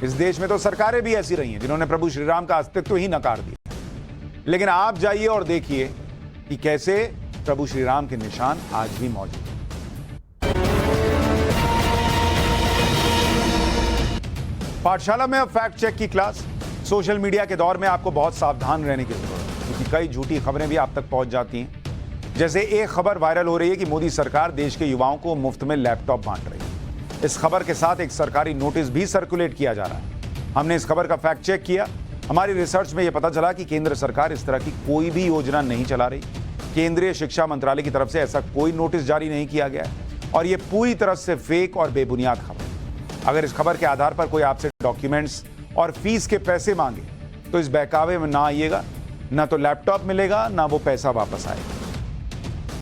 इस देश में तो सरकारें भी ऐसी रही हैं जिन्होंने प्रभु श्री राम का अस्तित्व ही नकार दिया। लेकिन आप जाइए और देखिए कि कैसे प्रभु श्री राम के निशान आज भी मौजूद हैं। पाठशाला में अब फैक्ट चेक की क्लास। सोशल मीडिया के दौर में आपको बहुत सावधान रहने की जरूरत है क्योंकि कई झूठी खबरें भी आप तक पहुंच जाती हैं। जैसे एक खबर वायरल हो रही है कि मोदी सरकार देश के युवाओं को मुफ्त में लैपटॉप बांट रही है। इस खबर के साथ एक सरकारी नोटिस भी सर्कुलेट किया जा रहा है। हमने इस खबर का फैक्ट चेक किया। हमारी रिसर्च में यह पता चला कि केंद्र सरकार इस तरह की कोई भी योजना नहीं चला रही। केंद्रीय शिक्षा मंत्रालय की तरफ से ऐसा कोई नोटिस जारी नहीं किया गया है और यह पूरी तरह से फेक और बेबुनियाद खबर है। अगर इस खबर के आधार पर कोई आपसे डॉक्यूमेंट्स और फीस के पैसे मांगे तो इस बहकावे में ना आइएगा। ना तो लैपटॉप मिलेगा, ना वो पैसा वापस आएगा।